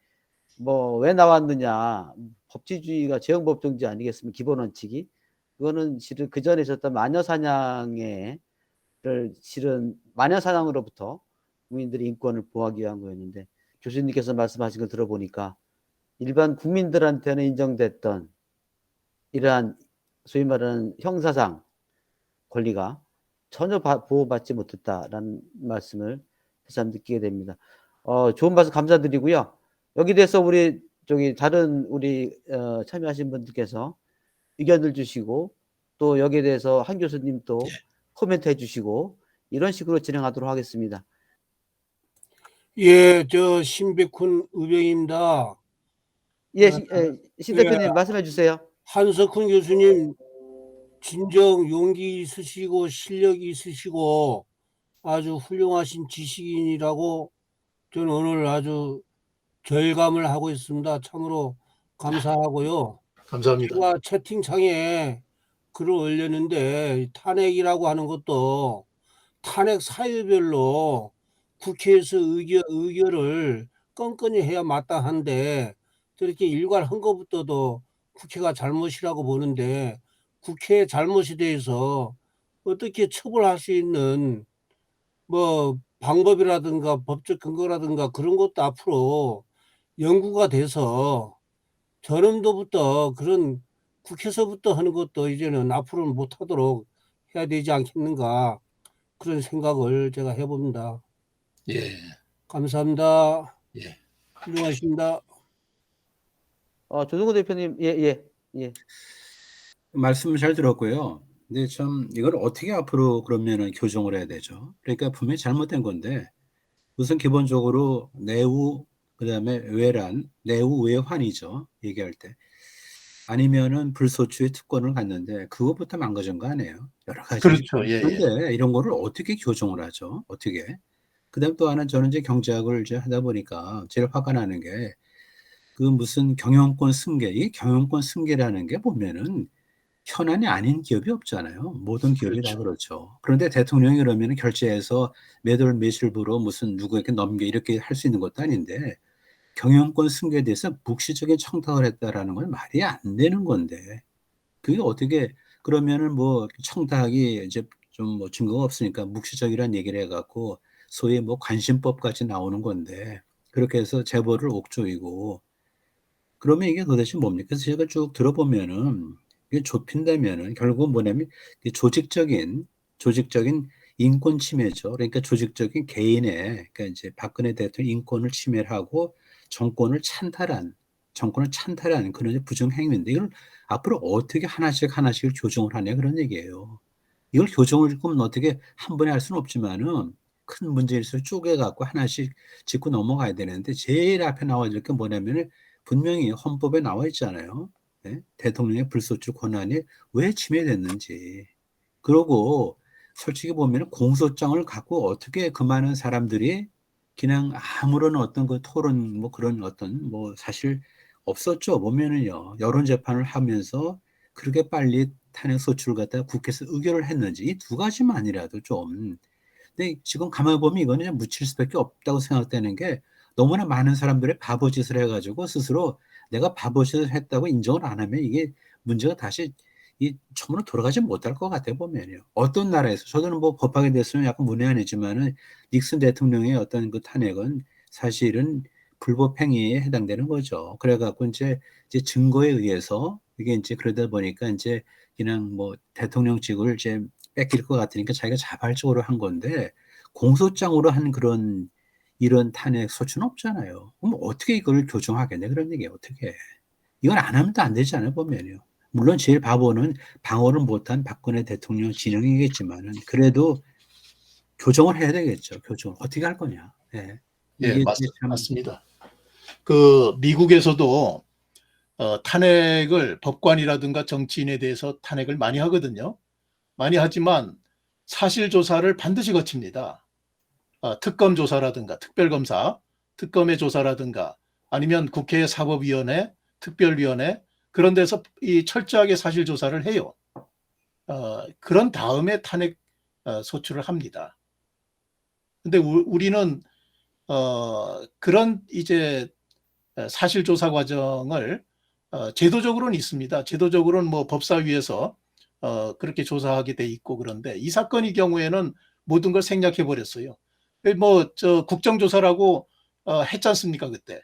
뭐 왜 나왔느냐, 법치주의가 재형법정지 아니겠습니까? 기본 원칙이. 그거는 실은 그 전에 있었던 실은 마녀사냥으로부터 국민들의 인권을 보호하기 위한 거였는데 교수님께서 말씀하신 걸 들어보니까 일반 국민들한테는 인정됐던 이러한 소위 말하는 형사상 권리가 전혀 보호받지 못했다라는 말씀을 다시 한번 느끼게 됩니다. 좋은 말씀 감사드리고요. 여기 대해서 우리 다른 우리 참여하신 분들께서 의견을 주시고 또 여기에 대해서 한 교수님 또 코멘트 해주시고 이런 식으로 진행하도록 하겠습니다. 예, 저 신백훈 의병입니다. 예, 신 대표님 말씀해 주세요. 한석훈 교수님 진정 용기 있으시고 실력이 있으시고 아주 훌륭하신 지식인이라고 저는 오늘 아주 절감을 하고 있습니다. 참으로 감사하고요. 감사합니다. 제가 채팅창에 글을 올렸는데 탄핵이라고 하는 것도 탄핵 사유별로 국회에서 의결을 건건히 해야 마땅한데 저렇게 일괄한 것부터도 국회가 잘못이라고 보는데 국회의 잘못에 대해서 어떻게 처벌할 수 있는 뭐 방법이라든가 법적 근거라든가 그런 것도 앞으로 연구가 돼서 저놈도부터 그런 국회에서부터 하는 것도 이제는 앞으로는 못하도록 해야 되지 않겠는가 그런 생각을 제가 해봅니다. 예, 감사합니다. 예. 훌륭하십니다. 조동근 대표님, 예. 말씀을 잘 들었고요. 근데 참 이걸 어떻게 앞으로 그러면은 교정을 해야 되죠? 그러니까 분명히 잘못된 건데 우선 기본적으로 내후 그다음에 외란, 내후 외환이죠. 얘기할 때. 아니면은 불소추의 특권을 갖는데 그것부터 망가진 거 아니에요? 여러 가지. 그렇죠. 예, 예. 그런데 이런 거를 어떻게 교정을 하죠? 어떻게? 그다음 또 하나는 저는 이제 경제학을 이제 하다 보니까 제일 화가 나는 게 그 무슨 경영권 승계, 이 경영권 승계라는 게 보면은 현안이 아닌 기업이 없잖아요. 모든 기업이 다 그렇죠. 그렇죠. 그런데 대통령이 그러면 결제해서 몇 월 며칠부로 무슨 누구에게 넘겨 이렇게 할 수 있는 것도 아닌데 경영권 승계에 대해서 묵시적인 청탁을 했다라는 건 말이 안 되는 건데 그게 어떻게 그러면은 뭐 청탁이 이제 좀 뭐 증거가 없으니까 묵시적이라는 얘기를 해갖고 소위 뭐 관심법까지 나오는 건데 그렇게 해서 재벌을 옥조이고 그러면 이게 도대체 뭡니까? 그래서 제가 쭉 들어보면은 이게 좁힌다면은 결국은 뭐냐면 이 조직적인 인권 침해죠. 그러니까 조직적인 개인의 그러니까 이제 박근혜 대통령 인권을 침해를 하고 정권을 찬탈한 그런 이제 부정 행위인데 이걸 앞으로 어떻게 하나씩을 교정을 하냐 그런 얘기예요. 이걸 교정을 그럼 어떻게 한 번에 할 수는 없지만은 큰 문제일수록 쪼개갖고 하나씩 짚고 넘어가야 되는데 제일 앞에 나와 있을 게 뭐냐면은 분명히 헌법에 나와 있잖아요. 네? 대통령의 불소추 권한이 왜 침해됐는지. 그러고 솔직히 보면 공소장을 갖고 어떻게 그 많은 사람들이 그냥 아무런 어떤 그 토론 뭐 그런 어떤 뭐 사실 없었죠. 보면은요. 여론 재판을 하면서 그렇게 빨리 탄핵 소추를 갖다가 국회에서 의결을 했는지 이 두 가지만이라도 좀. 근데 지금 가만히 보면 이거는 그냥 묻힐 수밖에 없다고 생각되는 게 너무나 많은 사람들이 바보짓을 해가지고 스스로 내가 바보짓을 했다고 인정을 안 하면 이게 문제가 다시 이 처음으로 돌아가지 못할 것 같아요 보면요. 어떤 나라에서 저는 뭐 법학에 대해서는 약간 문외한이지만은 닉슨 대통령의 어떤 그 탄핵은 사실은 불법 행위에 해당되는 거죠. 그래갖고 이제 증거에 의해서 이게 이제 그러다 보니까 이제 그냥 뭐 대통령직을 이제 뺏길 것 같으니까 자기가 자발적으로 한 건데 공소장으로 한 그런 이런 탄핵 소추는 없잖아요. 그럼 어떻게 이걸 교정하겠냐 그런 얘기예요. 어떻게. 이건 안 하면 또 안 되지 않아요 보면요. 물론 제일 바보는 방어를 못한 박근혜 대통령 진영이겠지만은 그래도 교정을 해야 되겠죠. 교정 어떻게 할 거냐. 네. 예, 이게 참 맞습니다. 그 미국에서도 탄핵을 법관이라든가 정치인에 대해서 탄핵을 많이 하거든요. 많이 하지만 사실 조사를 반드시 거칩니다. 특검 조사라든가 특별검사, 특검의 조사라든가 아니면 국회 사법위원회, 특별위원회 그런 데서 이 철저하게 사실 조사를 해요. 그런 다음에 탄핵 소추를 합니다. 근데 우리는 그런 이제 사실 조사 과정을 제도적으로는 있습니다. 제도적으로는 뭐 법사위에서 그렇게 조사하게 돼 있고 그런데 이 사건의 경우에는 모든 걸 생략해 버렸어요. 뭐 저 국정조사라고 했지 않습니까 그때.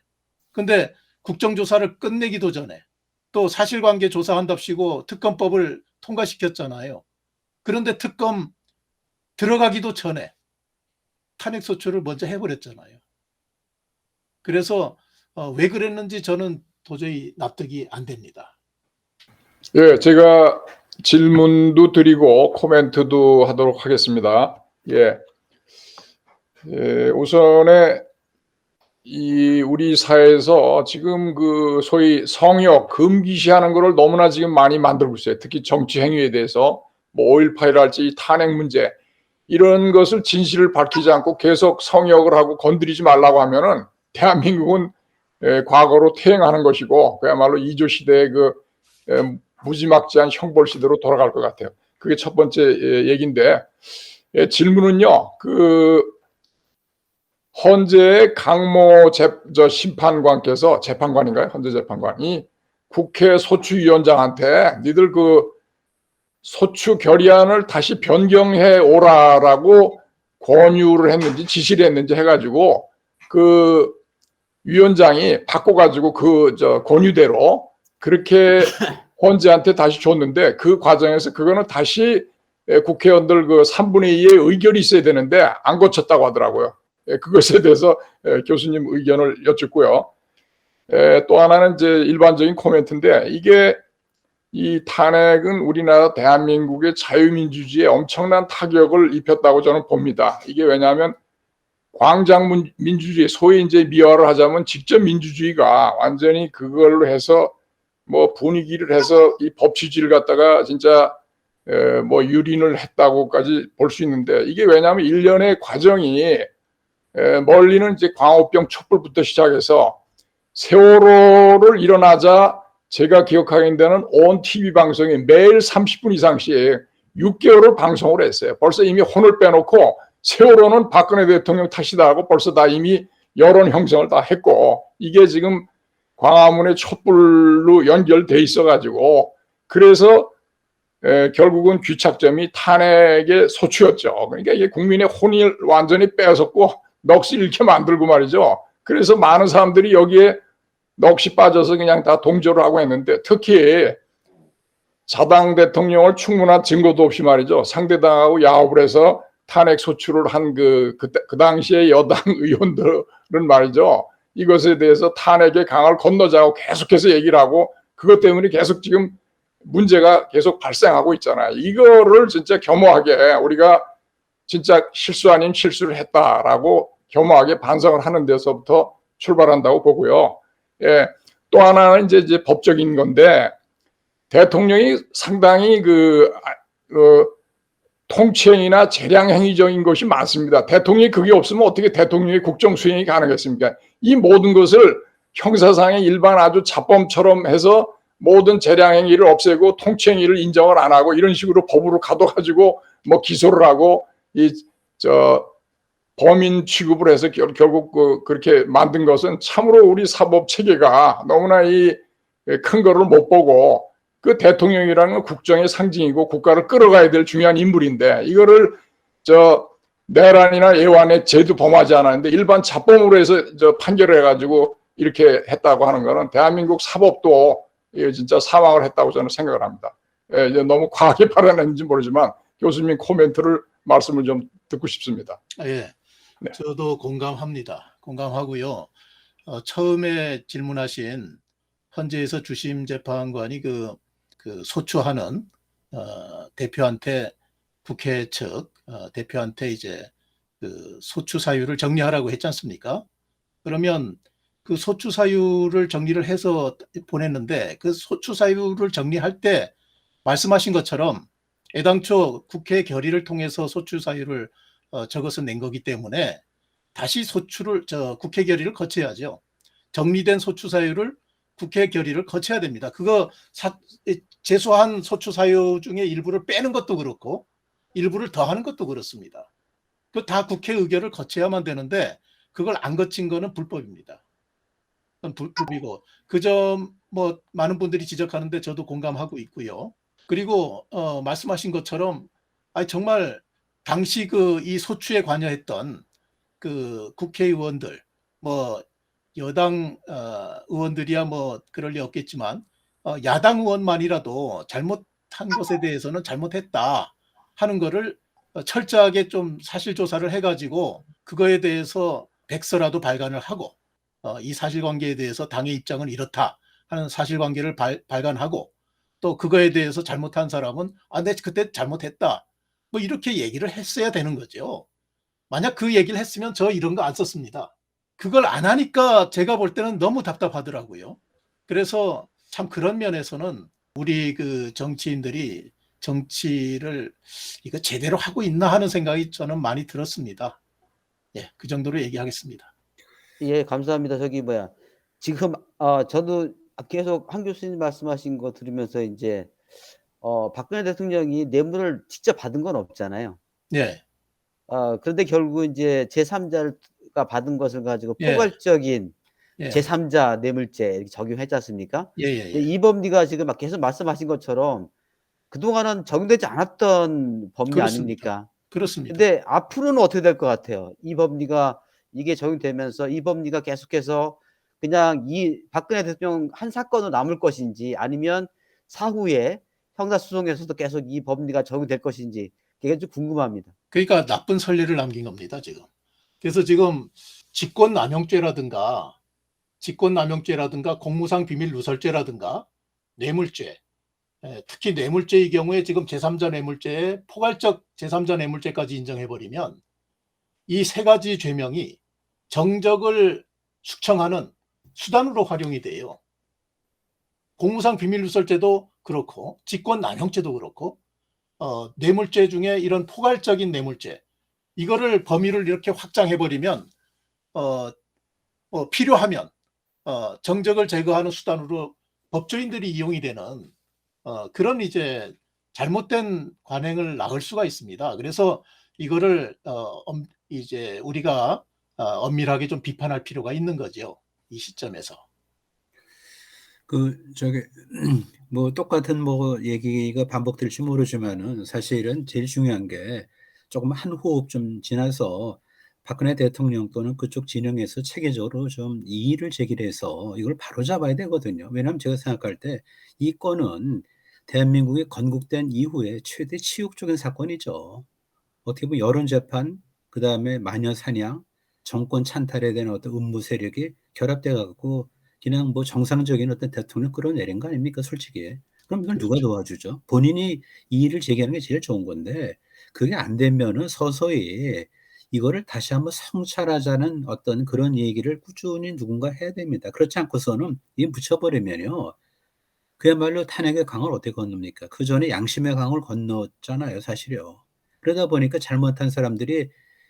근데 국정조사를 끝내기도 전에 또 사실관계 조사한답시고 특검법을 통과시켰잖아요. 그런데 특검 들어가기도 전에 탄핵소추를 먼저 해버렸잖아요. 그래서 왜 그랬는지 저는 도저히 납득이 안 됩니다. 예, 제가 질문도 드리고 코멘트도 하도록 하겠습니다. 예, 우선에 우리 사회에서 지금 그 소위 성역 금기시하는 것을 너무나 지금 많이 만들고 있어요. 특히 정치 행위에 대해서 뭐 5.18이랄지 탄핵 문제 이런 것을 진실을 밝히지 않고 계속 성역을 하고 건드리지 말라고 하면은 대한민국은 과거로 퇴행하는 것이고 그야말로 이조 시대의 그 무지막지한 형벌 시대로 돌아갈 것 같아요. 그게 첫 번째 얘기인데 질문은요. 그 헌재의 강모 심판관께서 재판관인가요? 헌재 재판관이 국회 소추위원장한테 니들 그 소추 결의안을 다시 변경해 오라라고 권유를 했는지 지시를 했는지 해가지고 그 위원장이 바꿔가지고 그 권유대로 그렇게 헌재한테 다시 줬는데 그 과정에서 그거는 다시 국회의원들 그 3분의 2의 의견이 있어야 되는데 안 고쳤다고 하더라고요. 그것에 대해서 교수님 의견을 여쭙고요. 또 하나는 이제 일반적인 코멘트인데 이게 이 탄핵은 우리나라 대한민국의 자유민주주의에 엄청난 타격을 입혔다고 저는 봅니다. 이게 왜냐하면 광장 민주주의, 소위 이제 미화를 하자면 직접 민주주의가 완전히 그걸로 해서 뭐 분위기를 해서 이 법치주의를 갖다가 진짜 뭐 유린을 했다고까지 볼 수 있는데 이게 왜냐하면 일련의 과정이 멀리는 이제 광우병 촛불부터 시작해서 세월호를 일어나자 제가 기억하는 데는 온 TV 방송에 매일 30분 이상씩 6개월을 방송을 했어요. 벌써 이미 혼을 빼놓고 세월호는 박근혜 대통령 탓이다 하고 벌써 다 이미 여론 형성을 다 했고 이게 지금 광화문의 촛불로 연결돼 있어가지고 그래서 결국은 귀착점이 탄핵의 소추였죠. 그러니까 이게 국민의 혼을 완전히 빼앗았고 넋을 잃게 만들고 말이죠. 그래서 많은 사람들이 여기에 넋이 빠져서 그냥 다 동조를 하고 했는데 특히 자당 대통령을 충분한 증거도 없이 말이죠. 상대당하고 야합을 해서 탄핵 소추를 한 그 당시에 여당 의원들은 말이죠. 이것에 대해서 탄핵의 강을 건너자고 계속해서 얘기를 하고 그것 때문에 계속 지금 문제가 계속 발생하고 있잖아요. 이거를 진짜 겸허하게 우리가 진짜 실수 아닌 실수를 했다라고 겸허하게 반성을 하는 데서부터 출발한다고 보고요. 예, 또 하나는 이제 법적인 건데 대통령이 상당히 통치행위나 재량행위적인 것이 많습니다. 대통령이 그게 없으면 어떻게 대통령의 국정 수행이 가능했습니까? 이 모든 것을 형사상의 일반 아주 자범처럼 해서 모든 재량행위를 없애고 통치행위를 인정을 안 하고 이런 식으로 법으로 가둬가지고 뭐 기소를 하고 범인 취급을 해서 결국 그렇게 만든 것은 참으로 우리 사법 체계가 너무나 이 큰 거를 못 보고 그 대통령이라는 건 국정의 상징이고 국가를 끌어가야 될 중요한 인물인데 이거를 내란이나 애완의 죄도 범하지 않았는데 일반 자범으로 해서 판결을 해가지고 이렇게 했다고 하는 거는 대한민국 사법도 진짜 사망을 했다고 저는 생각을 합니다. 이제 너무 과하게 발언했는지 모르지만 교수님 코멘트를 말씀을 좀 듣고 싶습니다. 예, 네. 저도 공감합니다. 공감하고요. 처음에 질문하신 헌재에서 주심 재판관이 그 소추하는 대표한테 국회 측 대표한테 이제 그 소추 사유를 정리하라고 했지 않습니까? 그러면 그 소추 사유를 정리를 해서 보냈는데 그 소추 사유를 정리할 때 말씀하신 것처럼 애당초 국회 결의를 통해서 소추 사유를 적어서 낸 거기 때문에 다시 소추를 국회 결의를 거쳐야죠. 정리된 소추 사유를 국회 결의를 거쳐야 됩니다. 그거 제소한 소추 사유 중에 일부를 빼는 것도 그렇고 일부를 더하는 것도 그렇습니다. 그 다 국회 의결을 거쳐야만 되는데 그걸 안 거친 거는 불법입니다. 그건 불법이고 그 점 뭐 많은 분들이 지적하는데 저도 공감하고 있고요. 그리고 말씀하신 것처럼 정말 당시 이 소추에 관여했던 그 국회의원들 뭐 여당 의원들이야 뭐 그럴 리 없겠지만 야당 의원만이라도 잘못한 것에 대해서는 잘못했다 하는 거를 철저하게 좀 사실조사를 해가지고 그거에 대해서 백서라도 발간을 하고 이 사실관계에 대해서 당의 입장은 이렇다 하는 사실관계를 발간하고 또 그거에 대해서 잘못한 사람은 내 그때 잘못했다 뭐 이렇게 얘기를 했어야 되는 거죠. 만약 그 얘기를 했으면 저 이런 거 안 썼습니다. 그걸 안 하니까 제가 볼 때는 너무 답답하더라고요. 그래서 참 그런 면에서는 우리 그 정치인들이 정치를 이거 제대로 하고 있나 하는 생각이 저는 많이 들었습니다. 예, 그 정도로 얘기하겠습니다. 예, 감사합니다. 지금 저도 계속 한 교수님 말씀하신 거 들으면서 이제 박근혜 대통령이 뇌물을 직접 받은 건 없잖아요. 예. 그런데 결국 이제 제3자가 받은 것을 가지고 예. 포괄적인 예. 제3자 뇌물죄 이렇게 적용했지 않습니까? 예. 이범리가 지금 계속 말씀하신 것처럼 그동안은 적용되지 않았던 법리 그렇습니다. 아닙니까? 그렇습니다. 근데 앞으로는 어떻게 될 것 같아요? 이범리가 이게 적용되면서 이범리가 계속해서 그냥 이 박근혜 대통령 한 사건으로 남을 것인지 아니면 사후에 형사소송에서도 계속 이 법리가 적용될 것인지 그게 좀 궁금합니다. 그러니까 나쁜 선례를 남긴 겁니다, 지금. 그래서 지금 직권남용죄라든가 공무상 비밀 누설죄라든가 뇌물죄, 특히 뇌물죄의 경우에 지금 제3자 뇌물죄에 포괄적 제3자 뇌물죄까지 인정해버리면 이 세 가지 죄명이 정적을 숙청하는 수단으로 활용이 돼요. 공무상 비밀 누설죄도 그렇고 직권남용죄도 그렇고 뇌물죄 중에 이런 포괄적인 뇌물죄 이거를 범위를 이렇게 확장해버리면 필요하면 정적을 제거하는 수단으로 법조인들이 이용이 되는 그런 이제 잘못된 관행을 낳을 수가 있습니다. 그래서 이거를 이제 우리가 엄밀하게 좀 비판할 필요가 있는 거죠. 이 시점에서. 저기 뭐 똑같은 뭐 얘기가 반복될지 모르지만은 사실은 제일 중요한 게 조금 한 호흡 좀 지나서 박근혜 대통령 또는 그쪽 진영에서 체계적으로 좀 이의를 제기해서 이걸 바로잡아야 되거든요. 왜냐하면 제가 생각할 때 이 건은 대한민국이 건국된 이후에 최대 치욕적인 사건이죠. 어떻게 보면 여론 재판, 그다음에 마녀 사냥, 정권 찬탈에 대한 어떤 음모 세력이 결합돼 갖고 그냥 뭐 정상적인 어떤 대통령 끌어내린 거 아닙니까, 솔직히. 그럼 이걸 누가 그렇죠. 도와주죠? 본인이 이의를 제기하는 게 제일 좋은 건데 그게 안 되면은 서서히 이거를 다시 한번 성찰하자는 어떤 그런 얘기를 꾸준히 누군가 해야 됩니다. 그렇지 않고서는 이 묻혀버리면요. 그야말로 탄핵의 강을 어떻게 건넙니까? 그전에 양심의 강을 건넜잖아요, 사실요. 그러다 보니까 잘못한 사람들이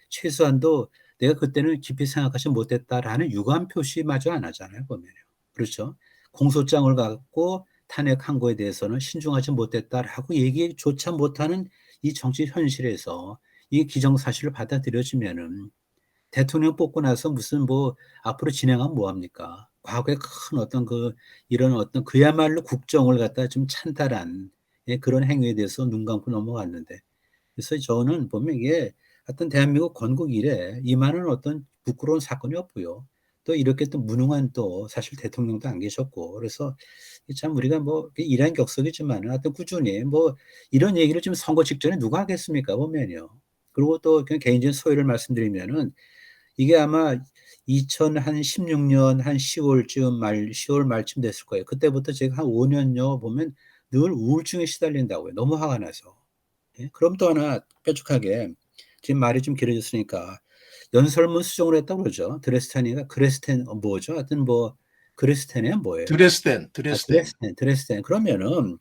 최소한도 내가 그때는 깊이 생각하지 못했다라는 유감 표시마저 안 하잖아요, 보면요. 그렇죠? 공소장을 갖고 탄핵한 거에 대해서는 신중하지 못했다라고 얘기조차 못하는 이 정치 현실에서 이 기정사실을 받아들여지면은 대통령 뽑고 나서 무슨 뭐 앞으로 진행하면 뭐 합니까? 과거에 큰 어떤 이런 어떤 그야말로 국정을 갖다 좀 찬탈한 그런 행위에 대해서 눈 감고 넘어갔는데 그래서 저는 보면 이게 하여튼 대한민국 건국 이래 이만한 어떤 부끄러운 사건이 없고요. 또 이렇게 또 무능한 또 사실 대통령도 안 계셨고 그래서 참 우리가 뭐 일환격석이지만 하여튼 꾸준히 뭐 이런 얘기를 지금 선거 직전에 누가 하겠습니까 보면요. 그리고 또 그냥 개인적인 소회를 말씀드리면은 이게 아마 2016년 한 10월 말쯤 됐을 거예요. 그때부터 제가 한 5년여 보면 늘 우울증에 시달린다고요. 너무 화가 나서. 예? 그럼 또 하나 뾰족하게 지금 말이 좀 길어졌으니까 연설문 수정을 했다고 그러죠. 드레스탄이가 그레스텐 뭐죠? 하여튼 뭐 그레스텐이 뭐예요? 드레스덴. 드레스텐. 그러면은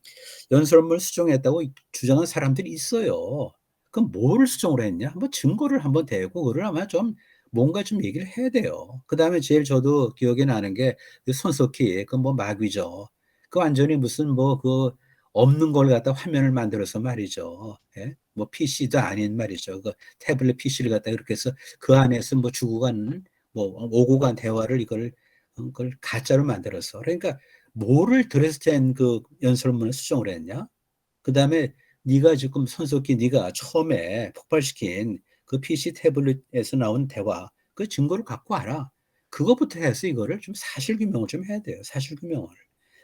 연설문 수정했다고 주장한 사람들이 있어요. 그럼 뭐를 수정을 했냐? 한번 증거를 한번 대고 그걸 아마 좀 뭔가 좀 얘기를 해야 돼요. 그다음에 제일 저도 기억에 나는 게 그 손석희 그 뭐 마귀죠. 그 완전히 무슨 뭐 그 없는 걸 갖다 화면을 만들어서 말이죠. 예? 뭐 PC도 아닌 말이죠. 그 태블릿 PC를 갖다 그렇게 해서 그 안에서 뭐 주고 간 뭐 오고 간 대화를 그걸 가짜로 만들어서 그러니까 뭐를 드레스덴 그 연설문을 수정을 했냐? 그다음에 네가 지금 손석희 네가 처음에 폭발시킨 그 PC 태블릿에서 나온 대화 그 증거를 갖고 와라. 그거부터 해서 이거를 좀 사실규명을 좀 해야 돼요. 사실규명을.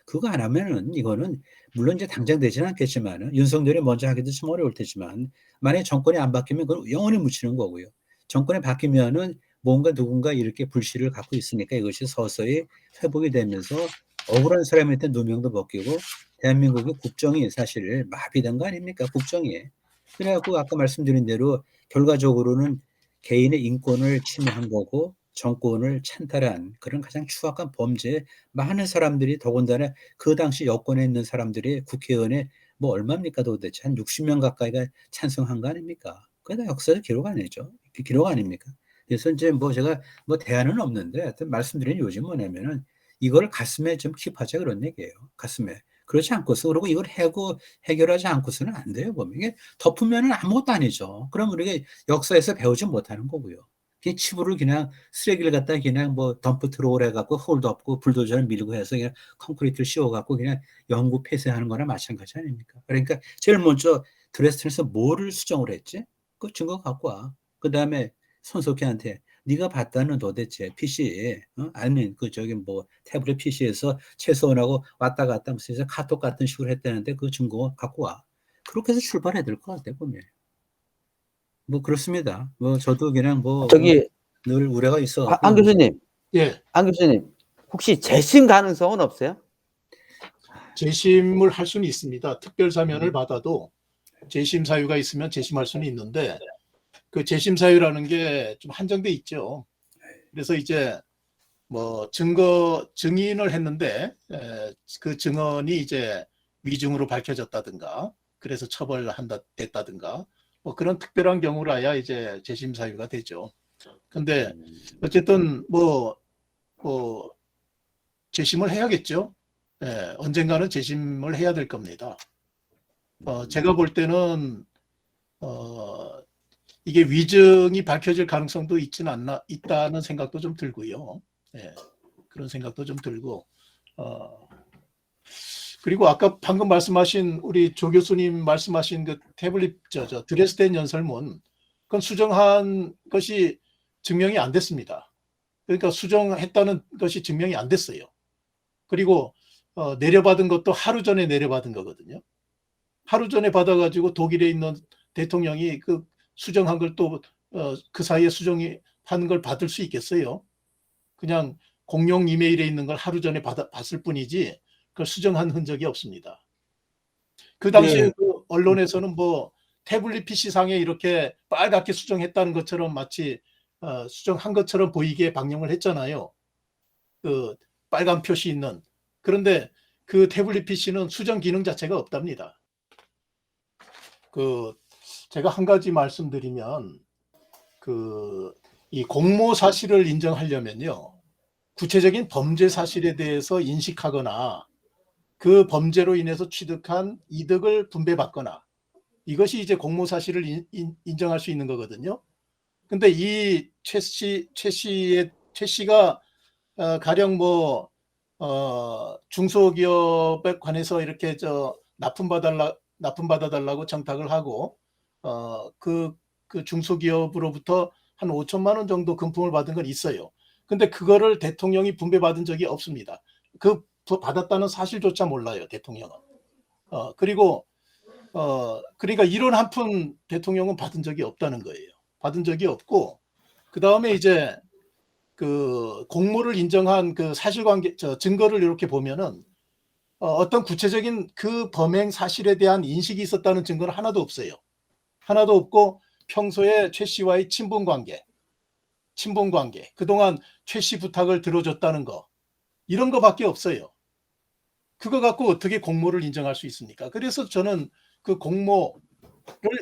그거 안 하면은 이거는 물론 이제 당장 되지는 않겠지만은 윤석열이 먼저 하기도 참 어려울 테지만 만약에 정권이 안 바뀌면 그건 영원히 묻히는 거고요. 정권이 바뀌면은 뭔가 누군가 이렇게 불씨를 갖고 있으니까 이것이 서서히 회복이 되면서 억울한 사람한테 누명도 벗기고 대한민국의 국정이 사실 마비된 거 아닙니까? 국정이. 그래갖고 아까 말씀드린 대로 결과적으로는 개인의 인권을 침해한 거고 정권을 찬탈한 그런 가장 추악한 범죄에 많은 사람들이 더군다나 그 당시 여권에 있는 사람들이 국회의원에 뭐 얼마입니까 도대체 한 60명 가까이가 찬성한 거 아닙니까? 그게 다 역사적 기록 아니죠. 기록 아닙니까? 그래서 이제 뭐 제가 뭐 대안은 없는데 하여튼 말씀드린 요즘 뭐냐면은 이걸 가슴에 좀 킵하자 그런 얘기예요. 가슴에. 그렇지 않고서 그리고 이걸 해결하지 않고서는 안 돼요. 보면 이게 덮으면은 아무것도 아니죠. 그럼 우리가 역사에서 배우지 못하는 거고요. 그냥 치부를 그냥 쓰레기를 갖다 그냥 뭐 덤프 트롤 해갖고 홀도 없고 불도저를 밀고 해서 그냥 콘크리트를 씌워갖고 그냥 영구 폐쇄하는 거나 마찬가지 아닙니까? 그러니까 제일 먼저 드레스덴에서 뭐를 수정을 했지? 그 증거 갖고 와. 그 다음에 손석희한테 네가 봤다는 도대체 PC, 아니면 그 저기 뭐 태블릿 PC에서 최소원하고 왔다 갔다 무슨 카톡 같은 식으로 했다는데 그 증거 갖고 와. 그렇게 해서 출발해야 될 것 같아 보면. 뭐 그렇습니다. 뭐 저도 그냥 뭐 저기 늘 우려가 있어. 안 교수님, 예, 안 교수님 혹시 재심 가능성은 없어요? 재심을 할 수는 있습니다. 특별 사면을 받아도 재심 사유가 있으면 재심할 수는 있는데 그 재심 사유라는 게 좀 한정돼 있죠. 그래서 이제 뭐 증인을 했는데 그 증언이 이제 위증으로 밝혀졌다든가 그래서 처벌됐다든가 뭐 그런 특별한 경우라야 이제 재심 사유가 되죠. 근데 어쨌든 뭐 재심을 해야겠죠. 언젠가는 재심을 해야 될 겁니다. 제가 볼 때는 이게 위증이 밝혀질 가능성도 있다는 생각도 좀 들고요. 그런 생각도 좀 들고 그리고 아까 방금 말씀하신 우리 조 교수님 말씀하신 그 태블릿 드레스덴 연설문 그건 수정한 것이 증명이 안 됐습니다. 그러니까 수정했다는 것이 증명이 안 됐어요. 그리고 내려받은 것도 하루 전에 내려받은 거거든요. 하루 전에 받아가지고 독일에 있는 대통령이 그 수정한 걸 또 그 사이에 수정이 하는 걸 받을 수 있겠어요? 그냥 공용 이메일에 있는 걸 하루 전에 봤을 뿐이지 그걸 수정한 흔적이 없습니다. 그 당시에 네. 그 언론에서는 뭐 태블릿 PC상에 이렇게 빨갛게 수정했다는 것처럼 마치 수정한 것처럼 보이게 방영을 했잖아요. 그 빨간 표시 있는. 그런데 그 태블릿 PC는 수정 기능 자체가 없답니다. 제가 한 가지 말씀드리면 이 공모 사실을 인정하려면요. 구체적인 범죄 사실에 대해서 인식하거나 그 범죄로 인해서 취득한 이득을 분배받거나 이것이 이제 공모 사실을 인정할 수 있는 거거든요. 근데 이 최 씨가 가령 뭐 중소기업에 관해서 이렇게 납품받아달라고 청탁을 하고 그 중소기업으로부터 한 5천만 원 정도 금품을 받은 건 있어요. 근데 그거를 대통령이 분배받은 적이 없습니다. 그 받았다는 사실조차 몰라요, 대통령은. 그리고 그러니까 이런 한 푼 대통령은 받은 적이 없다는 거예요. 받은 적이 없고 그 다음에 이제 그 공모를 인정한 그 사실관계 증거를 이렇게 보면은 어떤 구체적인 그 범행 사실에 대한 인식이 있었다는 증거는 하나도 없어요. 하나도 없고 평소에 최 씨와의 친분관계, 그동안 최 씨 부탁을 들어줬다는 거 이런 거밖에 없어요. 그거 갖고 어떻게 공모를 인정할 수 있습니까? 그래서 저는 그 공모를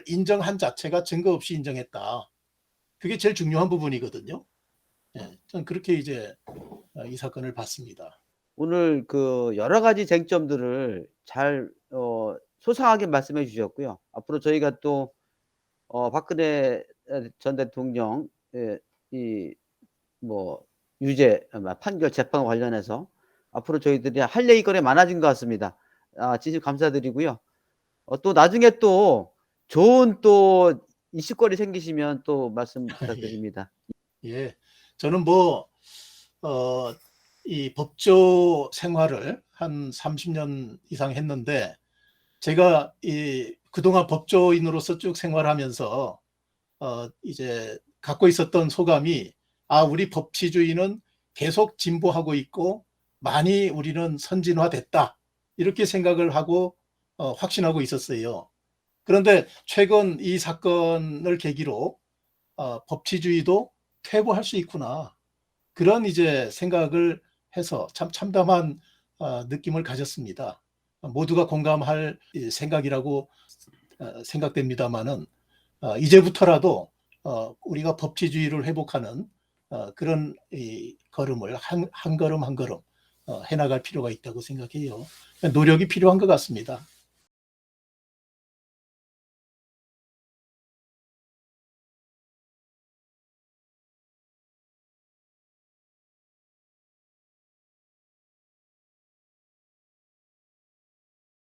인정한 자체가 증거 없이 인정했다. 그게 제일 중요한 부분이거든요. 저는 그렇게 이제 이 사건을 봤습니다. 오늘 그 여러 가지 쟁점들을 잘 소상하게 말씀해 주셨고요. 앞으로 저희가 또 박근혜 전 대통령 이 뭐 유죄 판결 재판 관련해서 앞으로 저희들이 할 얘기거리 많아진 것 같습니다. 진심 감사드리고요. 또 나중에 또 좋은 또 이슈거리 생기시면 또 말씀 부탁드립니다. 예, 저는 뭐 이 법조 생활을 한 30년 이상 했는데 제가 그동안 법조인으로서 쭉 생활하면서 이제 갖고 있었던 소감이 우리 법치주의는 계속 진보하고 있고 많이 우리는 선진화됐다 이렇게 생각을 하고 확신하고 있었어요. 그런데 최근 이 사건을 계기로 법치주의도 퇴보할 수 있구나 그런 이제 생각을 해서 참 참담한 느낌을 가졌습니다. 모두가 공감할 생각이라고 생각됩니다만은 이제부터라도 우리가 법치주의를 회복하는 그런 걸음을 한 걸음 한 걸음 해나갈 필요가 있다고 생각해요. 노력이 필요한 것 같습니다.